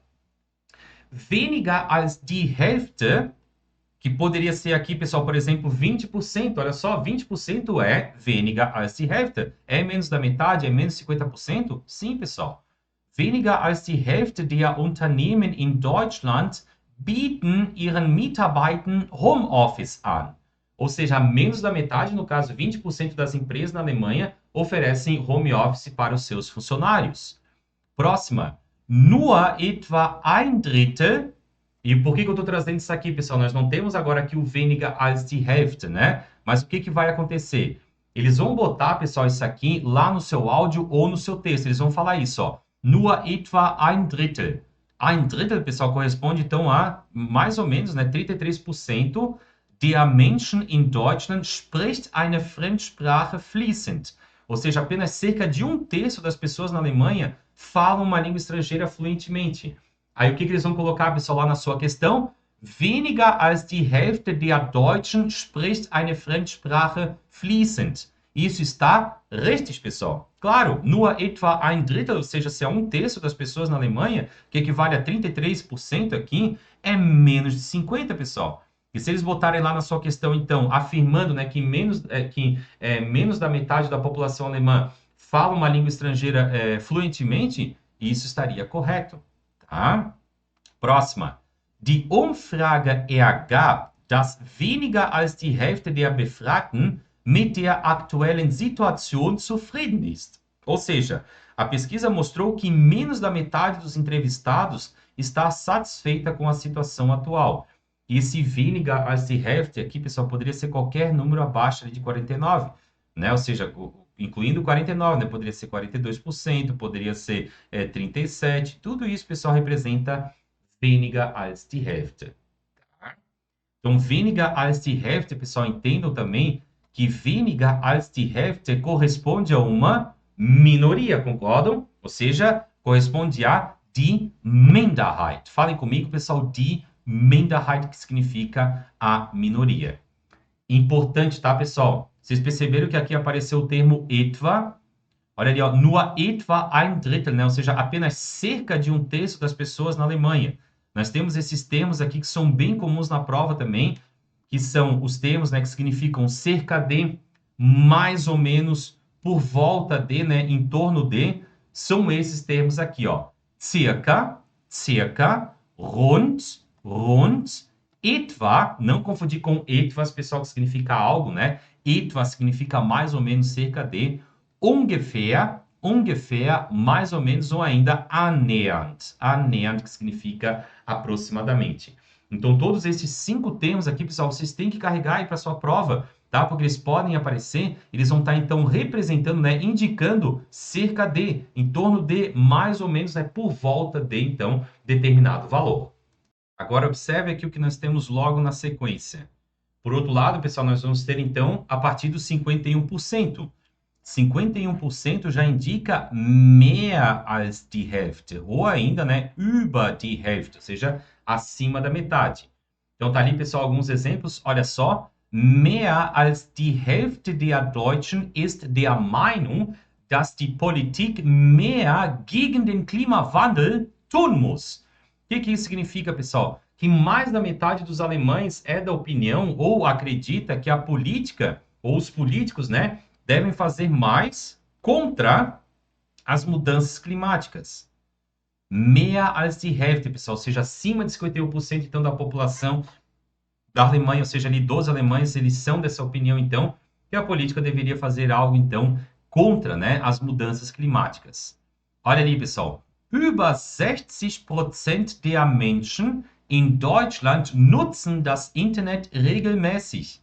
Weniger als die Hälfte, que poderia ser aqui, pessoal, por exemplo, 20%. Olha só, 20% é weniger als die Hälfte. É menos da metade? É menos 50%? Sim, pessoal. Weniger als die Hälfte der Unternehmen in Deutschland bieten ihren Mitarbeitern Homeoffice an. Ou seja, menos da metade, no caso, 20% das empresas na Alemanha oferecem home office para os seus funcionários. Próxima. Nur etwa ein Drittel. E por que eu estou trazendo isso aqui, pessoal? Nós não temos agora aqui o weniger als die Hälfte, né? Mas o que vai acontecer? Eles vão botar, pessoal, isso aqui lá no seu áudio ou no seu texto. Eles vão falar isso, ó. Nur etwa ein Drittel. Ein Drittel, pessoal, corresponde, então, a mais ou menos, né, 33% der Menschen in Deutschland spricht eine Fremdsprache fließend. Ou seja, apenas cerca de 1/3 das pessoas na Alemanha falam uma língua estrangeira fluentemente. Aí o que eles vão colocar, pessoal, lá na sua questão? Weniger als die Hälfte der Deutschen spricht eine Fremdsprache fließend. Isso está richtig, pessoal. Claro, nur etwa ein Drittel, ou seja, se é 1/3 das pessoas na Alemanha, que equivale a 33% aqui, é menos de 50, pessoal. E se eles botarem lá na sua questão, então, afirmando, né, que menos da metade da população alemã fala uma língua estrangeira fluentemente, isso estaria correto. Tá? Próxima. Die Umfrage ergab, dass weniger als die Hälfte der Befragten mit der aktuellen Situation zufrieden ist. Ou seja, a pesquisa mostrou que menos da metade dos entrevistados está satisfeita com a situação atual. E esse weniger als die Hälfte aqui, pessoal, poderia ser qualquer número abaixo ali de 49, né? Ou seja, incluindo 49, né? Poderia ser 42%, poderia ser 37%. Tudo isso, pessoal, representa weniger als die Hälfte. Tá? Então, weniger als die Hälfte, pessoal, entendam também que weniger als die Hälfte corresponde a uma minoria, concordam? Ou seja, corresponde a die Minderheit. Falem comigo, pessoal, die Minderheit, que significa a minoria. Importante, tá, pessoal? Vocês perceberam que aqui apareceu o termo etwa? Olha ali, ó, nur etwa ein Drittel, né? Ou seja, apenas cerca de um terço das pessoas na Alemanha. Nós temos esses termos aqui que são bem comuns na prova também, que são os termos, né, que significam cerca de, mais ou menos, por volta de, né, em torno de, são esses termos aqui, ó. Circa, rund, etwa, não confundir com etwas, pessoal, que significa algo, né? Etwa significa mais ou menos, cerca de, ungefähr, mais ou menos, ou ainda annähernd, que significa aproximadamente. Então, todos esses 5 termos aqui, pessoal, vocês têm que carregar aí para sua prova, tá? Porque eles podem aparecer, eles vão estar, então, representando, né, indicando cerca de, em torno de, mais ou menos, né, por volta de, então, determinado valor. Agora, observe aqui o que nós temos logo na sequência. Por outro lado, pessoal, nós vamos ter, então, a partir dos 51%. 51% já indica mehr als die Hälfte, ou ainda, né, über die Hälfte, ou seja, acima da metade. Então, tá ali, pessoal, alguns exemplos. Olha só. Mehr als die Hälfte der Deutschen ist der Meinung, dass die Politik mehr gegen den Klimawandel tun muss. O que isso significa, pessoal? Que mais da metade dos alemães é da opinião ou acredita que a política, ou os políticos, né, devem fazer mais contra as mudanças climáticas. Mehr als die Hälfte, pessoal, ou seja, acima de 51% então da população da Alemanha, ou seja, ali 12 alemães, eles são dessa opinião, então, que a política deveria fazer algo, então, contra, né, as mudanças climáticas. Olha ali, pessoal. Über 60% der Menschen in Deutschland nutzen das Internet regelmäßig.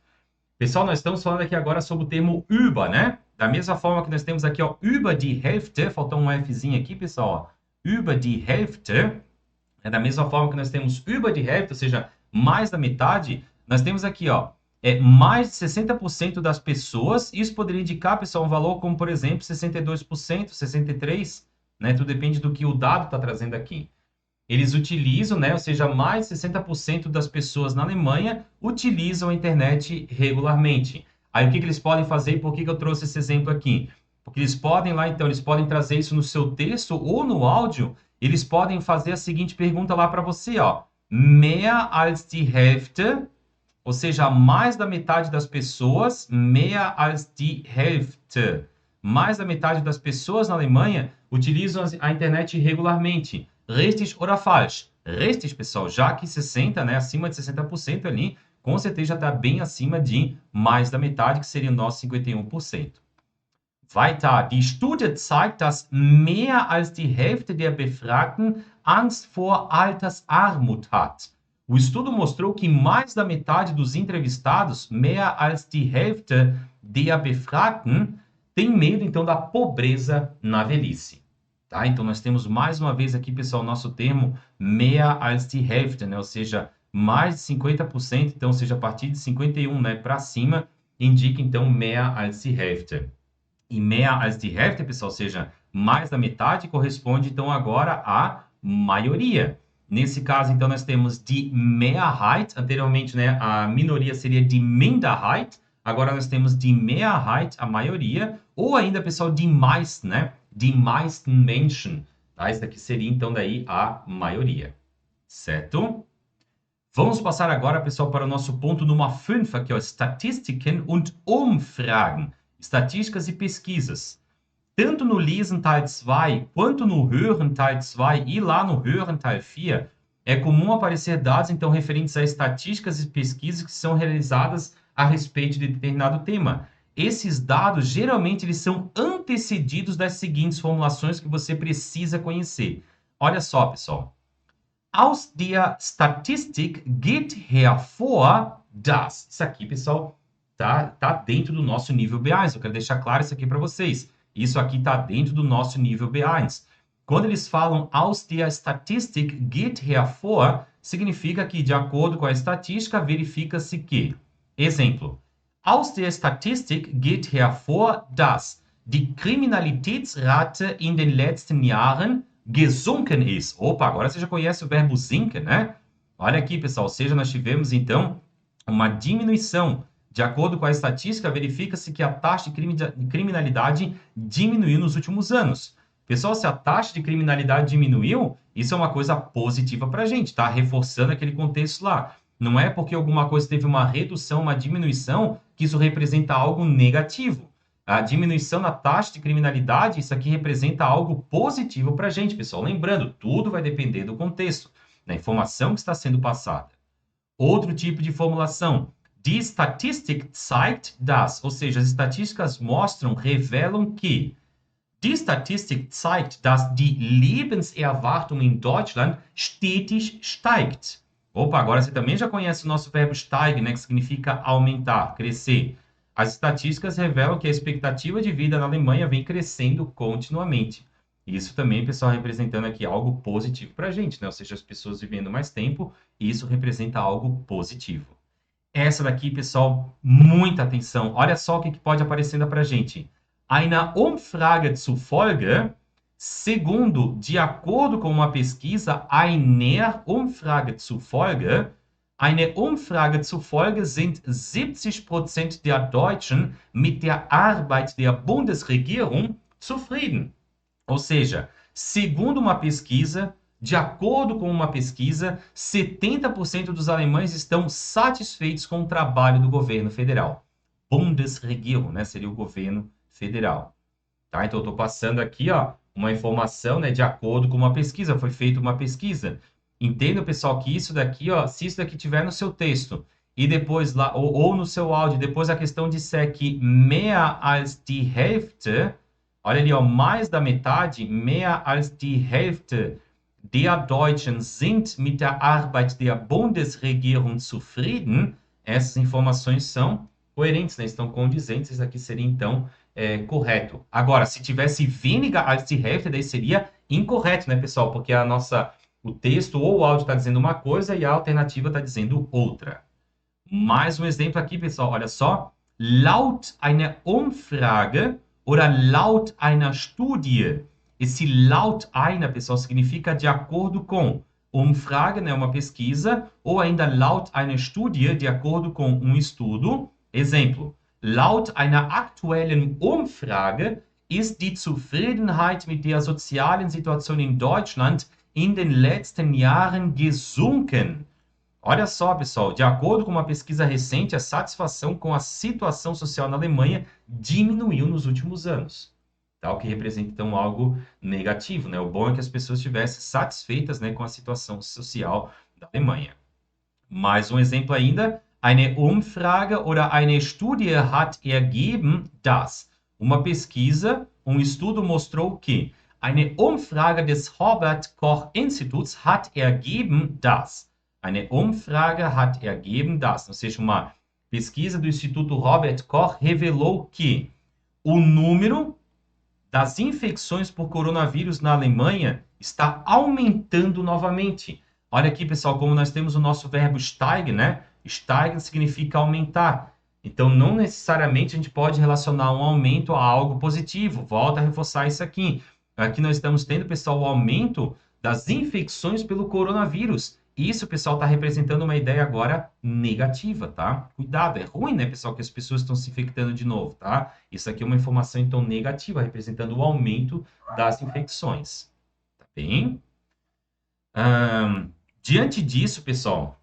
Pessoal, nós estamos falando aqui agora sobre o termo über, né? Da mesma forma que nós temos aqui, ó, über die Hälfte, faltou um Fzinho aqui, pessoal, ó. Über die Hälfte, é da mesma forma que nós temos über die Hälfte, ou seja, mais da metade, nós temos aqui, ó, mais de 60% das pessoas, isso poderia indicar, pessoal, um valor como, por exemplo, 62%, 63%, né? Tudo depende do que o dado está trazendo aqui. Eles utilizam, né, ou seja, mais de 60% das pessoas na Alemanha utilizam a internet regularmente. Aí o que eles podem fazer e por que eu trouxe esse exemplo aqui? Porque eles podem lá, então, eles podem trazer isso no seu texto ou no áudio, eles podem fazer a seguinte pergunta lá para você, ó. Mehr als die Hälfte, ou seja, mais da metade das pessoas, mehr als die Hälfte. Mais da metade das pessoas na Alemanha utilizam a internet regularmente. Richtig oder falsch? Richtig, pessoal, já que 60%, né, acima de 60% ali, com certeza já está bem acima de mais da metade, que seria o nosso 51%. Weiter, die Studie zeigt, dass mehr als die Hälfte der Befragten Angst vor Altersarmut hat. O estudo mostrou que mais da metade dos entrevistados, mehr als die Hälfte der Befragten, tem medo, então, da pobreza na velhice. Tá? Então, nós temos mais uma vez aqui, pessoal, o nosso termo mehr als die Hälfte, né? Ou seja, mais de 50%, então, ou seja, a partir de 51%, né, para cima, indica, então, mehr als die Hälfte. E mehr als die Hälfte, pessoal, ou seja, mais da metade, corresponde, então, agora à maioria. Nesse caso, então, nós temos die Mehrheit, anteriormente, né, a minoria seria die Minderheit, agora nós temos die Mehrheit, a maioria, ou ainda, pessoal, die meisten, né? Die meisten Menschen. Tá? Isso daqui seria, então, daí a maioria. Certo? Vamos passar agora, pessoal, para o nosso ponto número 5, aqui, ó, Statistiken und Umfragen. Estatísticas e pesquisas. Tanto no Lesen Teil 2, quanto no Hören Teil 2 e lá no Hören Teil 4, é comum aparecer dados, então, referentes a estatísticas e pesquisas que são realizadas a respeito de determinado tema. Esses dados, geralmente, eles são antecedidos das seguintes formulações que você precisa conhecer. Olha só, pessoal. Aus der Statistik geht hervor, dass... Isso aqui, pessoal, tá dentro do nosso nível B1. Eu quero deixar claro isso aqui para vocês. Isso aqui está dentro do nosso nível B1. Quando eles falam aus der Statistik geht hervor, significa que, de acordo com a estatística, verifica-se que... Exemplo. Aus der Statistik geht hervor, dass die Kriminalitätsrate in den letzten Jahren gesunken ist. Opa, agora você já conhece o verbo sinken, né? Olha aqui, pessoal. Ou seja, nós tivemos, então, uma diminuição. De acordo com a estatística, verifica-se que a taxa de criminalidade diminuiu nos últimos anos. Pessoal, se a taxa de criminalidade diminuiu, isso é uma coisa positiva para a gente, tá? Reforçando aquele contexto lá. Não é porque alguma coisa teve uma redução, uma diminuição, que isso representa algo negativo. A diminuição na taxa de criminalidade, isso aqui representa algo positivo para a gente, pessoal. Lembrando, tudo vai depender do contexto, da informação que está sendo passada. Outro tipo de formulação. Die Statistik zeigt dass, ou seja, as estatísticas mostram, revelam que. Die Statistik zeigt, dass die Lebenserwartung in Deutschland stetig steigt. Opa, agora você também já conhece o nosso verbo steigen, né, que significa aumentar, crescer. As estatísticas revelam que a expectativa de vida na Alemanha vem crescendo continuamente. Isso também, pessoal, representando aqui algo positivo para a gente, né? Ou seja, as pessoas vivendo mais tempo, isso representa algo positivo. Essa daqui, pessoal, muita atenção. Olha só o que pode aparecendo para a gente. Einer Umfrage zufolge, segundo, de acordo com uma pesquisa, einer Umfrage zufolge, eine Umfrage zufolge sind 70% der Deutschen mit der Arbeit der Bundesregierung zufrieden. Ou seja, segundo uma pesquisa, de acordo com uma pesquisa, 70% dos alemães estão satisfeitos com o trabalho do governo federal. Bundesregierung, né, seria o governo federal. Tá? Então, eu estou passando aqui, ó, uma informação, né, de acordo com uma pesquisa. Foi feita uma pesquisa. Entenda, pessoal, que isso daqui, ó, se isso daqui tiver no seu texto e depois lá, ou no seu áudio, depois a questão disser que mehr als die Hälfte, olha ali, ó, mais da metade, mehr als die Hälfte der Deutschen sind mit der Arbeit der Bundesregierung zufrieden, essas informações são coerentes, né? Estão condizentes, isso aqui seria, então, correto. Agora, se tivesse weniger als die Hälfte, daí seria incorreto, né, pessoal? Porque o texto ou o áudio está dizendo uma coisa e a alternativa está dizendo outra. Mais um exemplo aqui, pessoal, olha só. Laut einer Umfrage oder laut einer Studie. Esse laut einer, pessoal, significa de acordo com. Umfrage, né, uma pesquisa, ou ainda laut einer Studie, de acordo com um estudo. Exemplo. Laut einer aktuellen Umfrage ist die Zufriedenheit mit der sozialen Situation in Deutschland in den letzten Jahren gesunken. Olha só, pessoal, de acordo com uma pesquisa recente, a satisfação com a situação social na Alemanha diminuiu nos últimos anos. Tá? O que representa, então, algo negativo, né? O bom é que as pessoas estivessem satisfeitas, né, com a situação social da Alemanha. Mais um exemplo ainda. Eine Umfrage oder eine Studie hat ergeben, dass. Uma pesquisa, um estudo mostrou que. Eine Umfrage des Robert Koch Instituts hat ergeben, dass. Eine Umfrage hat ergeben, dass. Ou seja, uma pesquisa do Instituto Robert Koch revelou que o número das infecções por coronavírus na Alemanha está aumentando novamente. Olha aqui, pessoal, como nós temos o nosso verbo steigen, né? Steigen significa aumentar. Então, não necessariamente a gente pode relacionar um aumento a algo positivo. Volto a reforçar isso aqui. Aqui nós estamos tendo, pessoal, o aumento das infecções pelo coronavírus. Isso, pessoal, está representando uma ideia agora negativa, tá? Cuidado, é ruim, né, pessoal, que as pessoas estão se infectando de novo, tá? Isso aqui é uma informação, então, negativa, representando o aumento das infecções. Tá bem? Diante disso, pessoal,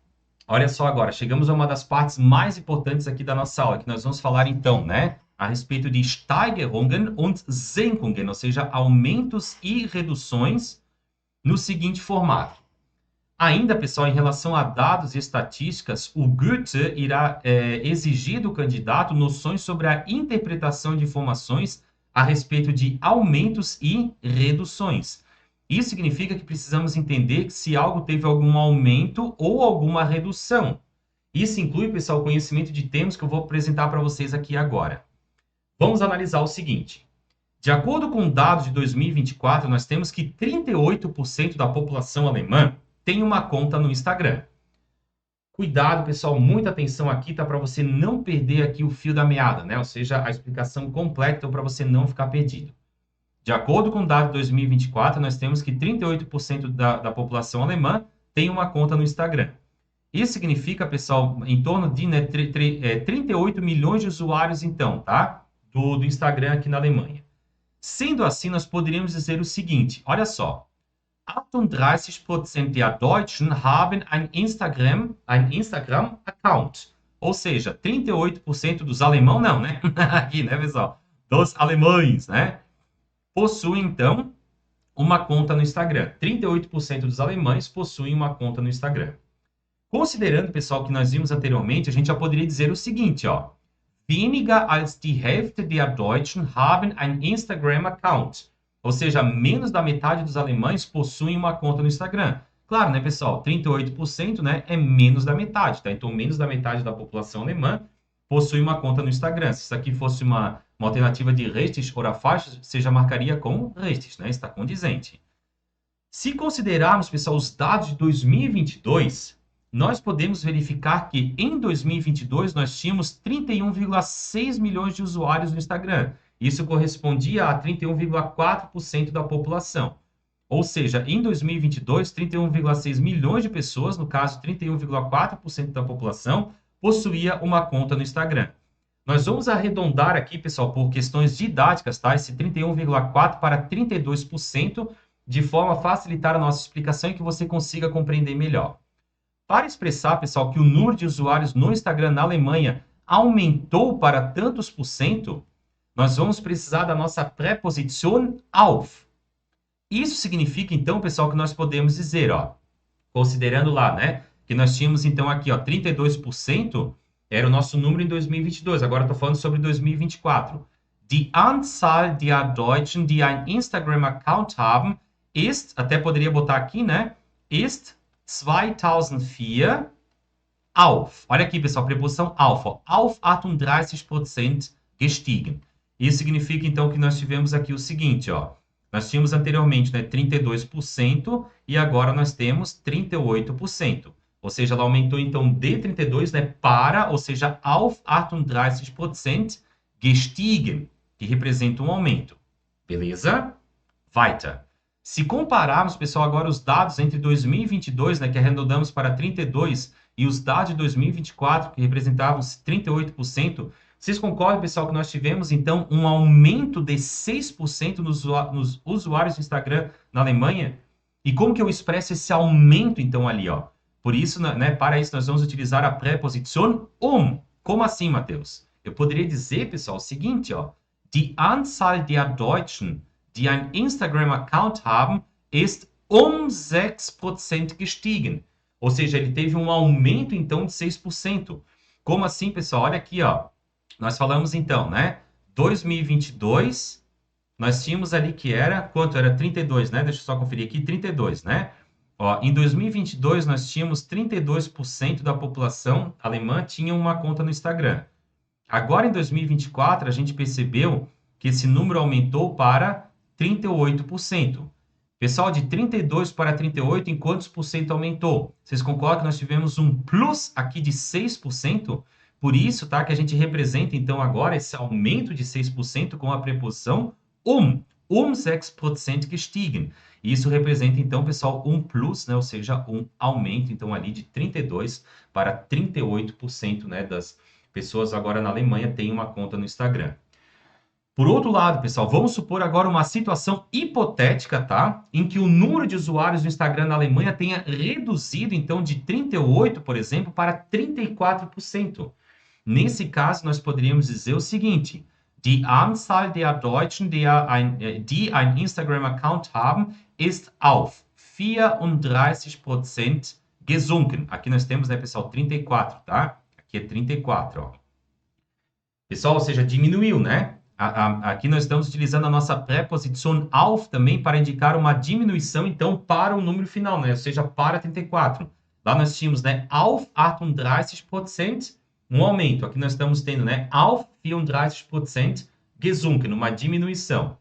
olha só agora, chegamos a uma das partes mais importantes aqui da nossa aula, que nós vamos falar, então, né, a respeito de Steigerungen und Senkungen, ou seja, aumentos e reduções no seguinte formato. Ainda, pessoal, em relação a dados e estatísticas, o Goethe irá exigir do candidato noções sobre a interpretação de informações a respeito de aumentos e reduções. Isso significa que precisamos entender se algo teve algum aumento ou alguma redução. Isso inclui, pessoal, o conhecimento de termos que eu vou apresentar para vocês aqui agora. Vamos analisar o seguinte. De acordo com dados de 2024, nós temos que 38% da população alemã tem uma conta no Instagram. Cuidado, pessoal, muita atenção aqui, tá? Para você não perder aqui o fio da meada, né? Ou seja, a explicação completa para você não ficar perdido. De acordo com o dado de 2024, nós temos que 38% da população alemã tem uma conta no Instagram. Isso significa, pessoal, em torno de 38 milhões de usuários, então, tá? Do Instagram aqui na Alemanha. Sendo assim, nós poderíamos dizer o seguinte, olha só. 38% der Deutschen haben ein Instagram-Account. Ou seja, 38% dos alemãos, não, né? Aqui, né, pessoal? Dos alemães, né? Possuem, então, uma conta no Instagram. 38% dos alemães possuem uma conta no Instagram. Considerando, pessoal, que nós vimos anteriormente, a gente já poderia dizer o seguinte, ó. Weniger als die Hälfte der Deutschen haben ein Instagram-Account. Ou seja, menos da metade dos alemães possuem uma conta no Instagram. Claro, né, pessoal? 38%, né, é menos da metade, tá? Então, menos da metade da população alemã possui uma conta no Instagram. Se isso aqui fosse uma alternativa de richtig ou falsch, você já marcaria com richtig, né? Está condizente. Se considerarmos, pessoal, os dados de 2022, nós podemos verificar que em 2022 nós tínhamos 31,6 milhões de usuários no Instagram. Isso correspondia a 31,4% da população. Ou seja, em 2022, 31,6 milhões de pessoas, no caso 31,4% da população, possuía uma conta no Instagram. Nós vamos arredondar aqui, pessoal, por questões didáticas, tá? Esse 31,4% para 32%, de forma a facilitar a nossa explicação e que você consiga compreender melhor. Para expressar, pessoal, que o número de usuários no Instagram na Alemanha aumentou para tantos por cento, nós vamos precisar da nossa preposição auf. Isso significa, então, pessoal, que nós podemos dizer, ó, considerando lá, né, que nós tínhamos, então, aqui, ó, 32% era o nosso número em 2022. Agora eu estou falando sobre 2024. Die Anzahl der Deutschen, die ein Instagram-Account haben, ist, até poderia botar aqui, né, ist 2004 auf. Olha aqui, pessoal, a preposição auf, ó, auf 38% gestiegen. Isso significa, então, que nós tivemos aqui o seguinte, ó. Nós tínhamos anteriormente, né, 32% e agora nós temos 38%. Ou seja, ela aumentou, então, de 32%, né, para, ou seja, auf 38% gestiegen, que representa um aumento. Beleza? Weiter. Se compararmos, pessoal, agora os dados entre 2022, né, que arredondamos para 32%, e os dados de 2024, que representavam 38%, vocês concordam, pessoal, que nós tivemos, então, um aumento de 6% nos usuários do Instagram na Alemanha? E como que eu expresso esse aumento, então, ali, ó? Por isso, né, para isso, nós vamos utilizar a preposição Como assim, Matheus? Eu poderia dizer, pessoal, o seguinte, ó. Die Anzahl der Deutschen, die ein Instagram-Account haben, ist 6% gestiegen. Ou seja, ele teve um aumento, então, de 6%. Como assim, pessoal? Olha aqui, ó. Nós falamos, então, né? 2022, nós tínhamos ali que era... Quanto? Era 32, né? Deixa eu só conferir aqui. 32, né? Ó, em 2022, nós tínhamos 32% da população alemã tinha uma conta no Instagram. Agora, em 2024, a gente percebeu que esse número aumentou para 38%. Pessoal, de 32 para 38, em quantos por cento aumentou? Vocês concordam que nós tivemos um plus aqui de 6%? Por isso, tá, que a gente representa, então, agora esse aumento de 6% com a preposição 6% gestiegen. E isso representa, então, pessoal, um plus, né, ou seja, um aumento, então, ali de 32 para 38%, né, das pessoas agora na Alemanha têm uma conta no Instagram. Por outro lado, pessoal, vamos supor agora uma situação hipotética, tá? Em que o número de usuários no Instagram na Alemanha tenha reduzido, então, de 38%, por exemplo, para 34%. Nesse caso, nós poderíamos dizer o seguinte: Die Anzahl der Deutschen, die ein Instagram-Account haben, ist auf 34% gesunken. Aqui nós temos, né, pessoal, 34, tá? Aqui é 34, ó. Pessoal, ou seja, diminuiu, né? Aqui nós estamos utilizando a nossa preposição auf também para indicar uma diminuição, então, para o número final, né? Ou seja, para 34. Lá nós tínhamos, né, auf 38%, um aumento. Aqui nós estamos tendo, né, auf 34% gesunken, uma diminuição.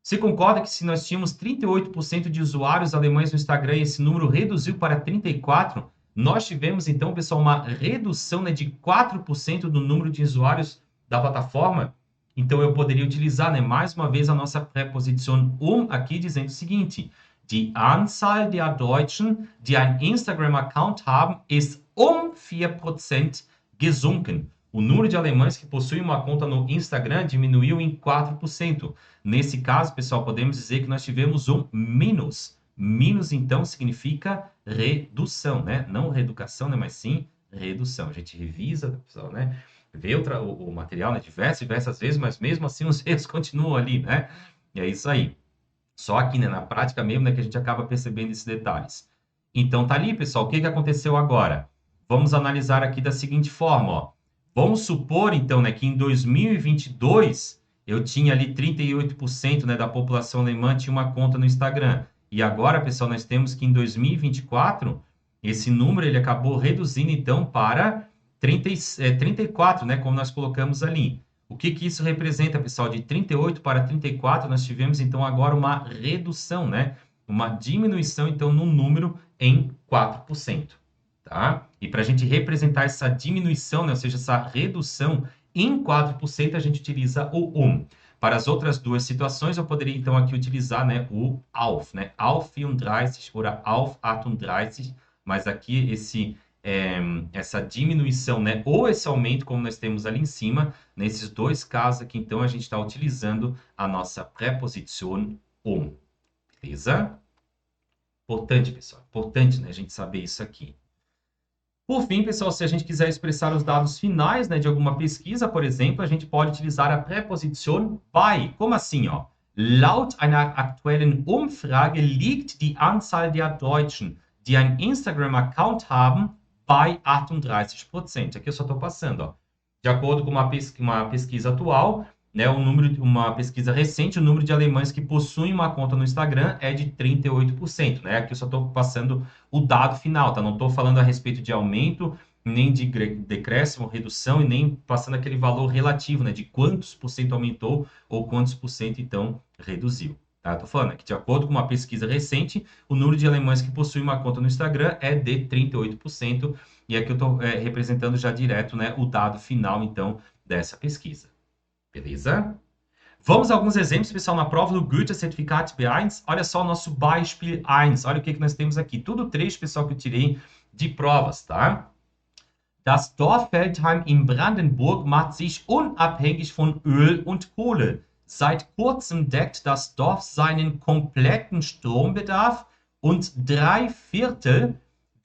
Você concorda que se nós tínhamos 38% de usuários alemães no Instagram e esse número reduziu para 34%, nós tivemos, então, pessoal, uma redução, né, de 4% do número de usuários da plataforma? Então, eu poderia utilizar, né, mais uma vez a nossa preposição aqui, dizendo o seguinte: Die Anzahl der Deutschen, die ein Instagram-Account haben, ist 4% gesunken. O número de alemães que possuem uma conta no Instagram diminuiu em 4%. Nesse caso, pessoal, podemos dizer que nós tivemos um menos. Menos, então, significa redução, né? Não reeducação, né? Mas sim redução. A gente revisa, pessoal, né? Vê o material, né? Diversas vezes, mas mesmo assim os erros continuam ali, né? E é isso aí. Só aqui, né? Na prática mesmo, né? Que a gente acaba percebendo esses detalhes. Então, tá ali, pessoal. O que aconteceu agora? Vamos analisar aqui da seguinte forma, ó. Vamos supor, então, né, que em 2022 eu tinha ali 38%, né, da população alemã tinha uma conta no Instagram. E agora, pessoal, nós temos que em 2024 esse número ele acabou reduzindo, então, para 34, né, como nós colocamos ali. O que isso representa, pessoal? De 38 para 34, nós tivemos, então, agora uma redução, né? Uma diminuição, então, no número em 4%. Tá? E para a gente representar essa diminuição, né, ou seja, essa redução em 4%, a gente utiliza o Para as outras duas situações, eu poderia, então, aqui utilizar, né, o auf, né? Auf 34 ou auf 38, mas aqui essa diminuição, né, ou esse aumento, como nós temos ali em cima, nesses dois casos aqui, então, a gente está utilizando a nossa preposição beleza? Importante, pessoal, importante, né, a gente saber isso aqui. Por fim, pessoal, se a gente quiser expressar os dados finais, né, de alguma pesquisa, por exemplo, a gente pode utilizar a preposição bei. Como assim, ó? Laut einer aktuellen Umfrage liegt die Anzahl der Deutschen, die ein Instagram-Account haben, bei 38%. Aqui eu só estou passando, ó. De acordo com uma pesquisa atual, né, uma pesquisa recente, o número de alemães que possuem uma conta no Instagram é de 38%. Né? Aqui eu só estou passando o dado final, tá? Não estou falando a respeito de aumento, nem de decréscimo, redução, e nem passando aquele valor relativo, né? De quantos por cento aumentou ou quantos por cento, então, reduziu. Tá? Estou falando que, de acordo com uma pesquisa recente, o número de alemães que possuem uma conta no Instagram é de 38%, e aqui eu estou representando já direto, né, o dado final, então, dessa pesquisa. Beleza? Vamos a alguns exemplos, pessoal, na prova do Goethe-Zertifikat B1. Olha só o nosso Beispiel 1. Olha o que nós temos aqui. Tudo trecho, pessoal, que eu tirei de provas, tá? Das Dorf Veltheim in Brandenburg macht sich unabhängig von Öl und Kohle. Seit kurzem deckt das Dorf seinen kompletten Strombedarf und 3/4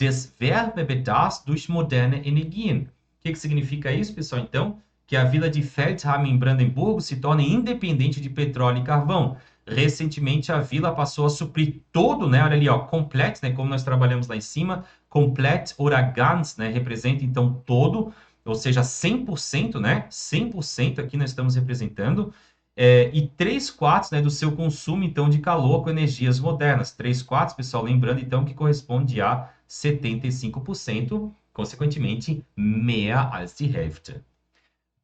des Wärmebedarfs durch moderne Energien. O que significa isso, pessoal? Então, que a vila de Veltheim, em Brandemburgo, se torne independente de petróleo e carvão. Recentemente, a vila passou a suprir todo, né? Olha ali, ó, complete, né? Como nós trabalhamos lá em cima, complete ou ganz, né? Representa, então, todo, ou seja, 100%, né? 100% aqui nós estamos representando. E 3/4, né, do seu consumo, então, de calor com energias modernas. 3/4, pessoal, lembrando, então, que corresponde a 75%, consequentemente, mehr als die Hälfte.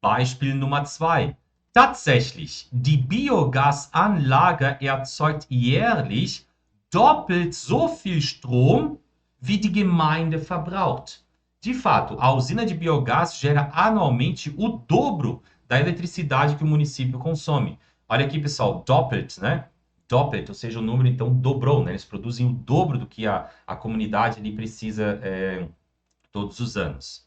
Beispiel Nummer 2. Tatsächlich, die Biogasanlage erzeugt jährlich doppelt so viel Strom, wie die Gemeinde verbraucht. De fato, a usina de biogás gera anualmente o dobro da eletricidade que o município consome. Olha aqui, pessoal, doppelt, né? Doppelt, ou seja, o número, então, dobrou, né? Eles produzem o dobro do que a comunidade ali precisa todos os anos.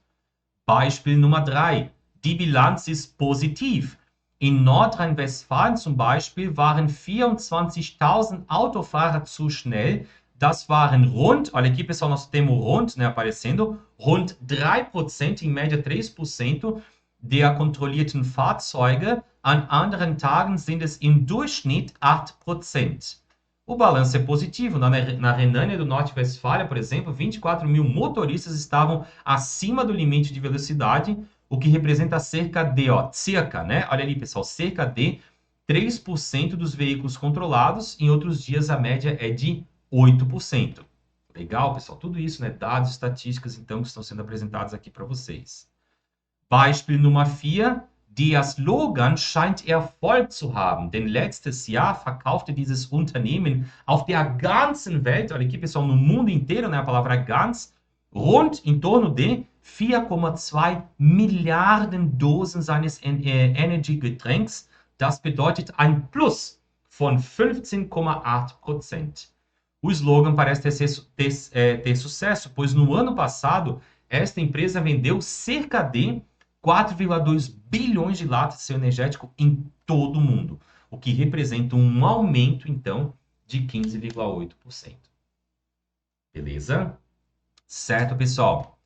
Beispiel Nummer 3. Die Bilanz ist positiv. In Nordrhein-Westfalen zum Beispiel waren 24.000 Autofahrer zu schnell. Das waren olha aqui, pessoal, nosso termo rund, né, aparecendo, rund 3%, em média 3% der kontrollierten Fahrzeuge. An anderen Tagen sind es im Durchschnitt 8%. O balanço é positivo. Na Renânia do Norte-Westfália, por exemplo, 24 mil motoristas estavam acima do limite de velocidade, o que representa cerca de, cerca, né? Olha ali, pessoal, cerca de 3% dos veículos controlados. Em outros dias, a média é de 8%. Legal, pessoal? Tudo isso, né? Dados, estatísticas, então, que estão sendo apresentados aqui para vocês. Beispiel Nummer 4. Der Slogan scheint Erfolg zu haben, denn letztes Jahr verkaufte dieses Unternehmen auf der ganzen Welt, olha aqui, pessoal, no mundo inteiro, né, a palavra ganz, rund em torno de 4,2 Milliarden Dosen seines Energy-Getränks. Das bedeutet ein Plus von 15,8%. O slogan parece ter sucesso, pois no ano passado, esta empresa vendeu cerca de 4,2 bilhões de latas de seu energético em todo o mundo, o que representa um aumento, então, de 15,8%. Beleza? Certo, pessoal?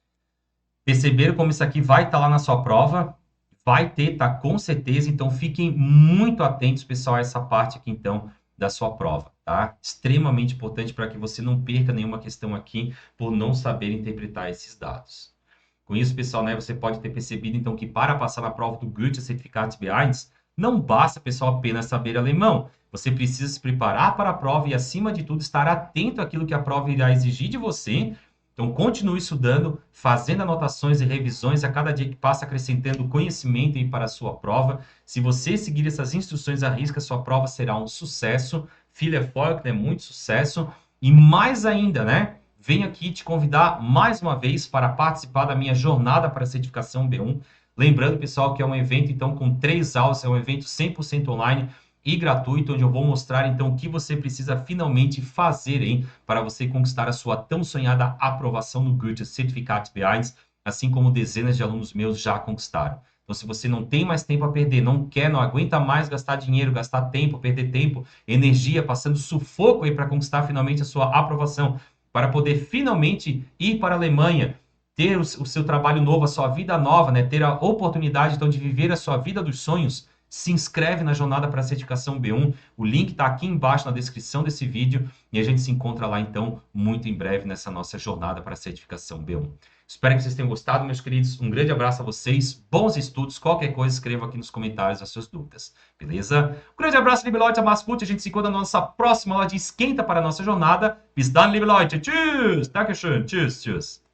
Perceberam como isso aqui vai estar lá na sua prova? Vai ter, tá? Com certeza. Então, fiquem muito atentos, pessoal, a essa parte aqui, então, da sua prova, tá? Extremamente importante para que você não perca nenhuma questão aqui por não saber interpretar esses dados. Com isso, pessoal, né, você pode ter percebido, então, que para passar na prova do Goethe-Zertifikat B1, não basta, pessoal, apenas saber alemão. Você precisa se preparar para a prova e, acima de tudo, estar atento àquilo que a prova irá exigir de você. Então, continue estudando, fazendo anotações e revisões a cada dia que passa, acrescentando conhecimento aí para a sua prova. Se você seguir essas instruções à risca, sua prova será um sucesso. Viel Erfolg, né? Muito sucesso. E mais ainda, né? Venho aqui te convidar mais uma vez para participar da minha jornada para a certificação B1. Lembrando, pessoal, que é um evento, então, com 3 aulas, é um evento 100% online e gratuito, onde eu vou mostrar, então, o que você precisa finalmente fazer, hein, para você conquistar a sua tão sonhada aprovação no Goethe-Zertifikat B1, assim como dezenas de alunos meus já conquistaram. Então, se você não tem mais tempo a perder, não aguenta mais gastar dinheiro, gastar tempo, perder tempo, energia, passando sufoco aí para conquistar finalmente a sua aprovação, para poder finalmente ir para a Alemanha, ter o seu trabalho novo, a sua vida nova, né? Ter a oportunidade, então, de viver a sua vida dos sonhos, se inscreve na jornada para a certificação B1. O link está aqui embaixo na descrição desse vídeo e a gente se encontra lá, então, muito em breve nessa nossa jornada para a certificação B1. Espero que vocês tenham gostado, meus queridos. Um grande abraço a vocês, bons estudos. Qualquer coisa, escreva aqui nos comentários as suas dúvidas, beleza? Um grande abraço, liebe Leute, a gente se encontra na nossa próxima aula de esquenta para a nossa jornada. Bis dann, liebe Leute. Tschüss. Dankeschön. Tschüss, tschüss.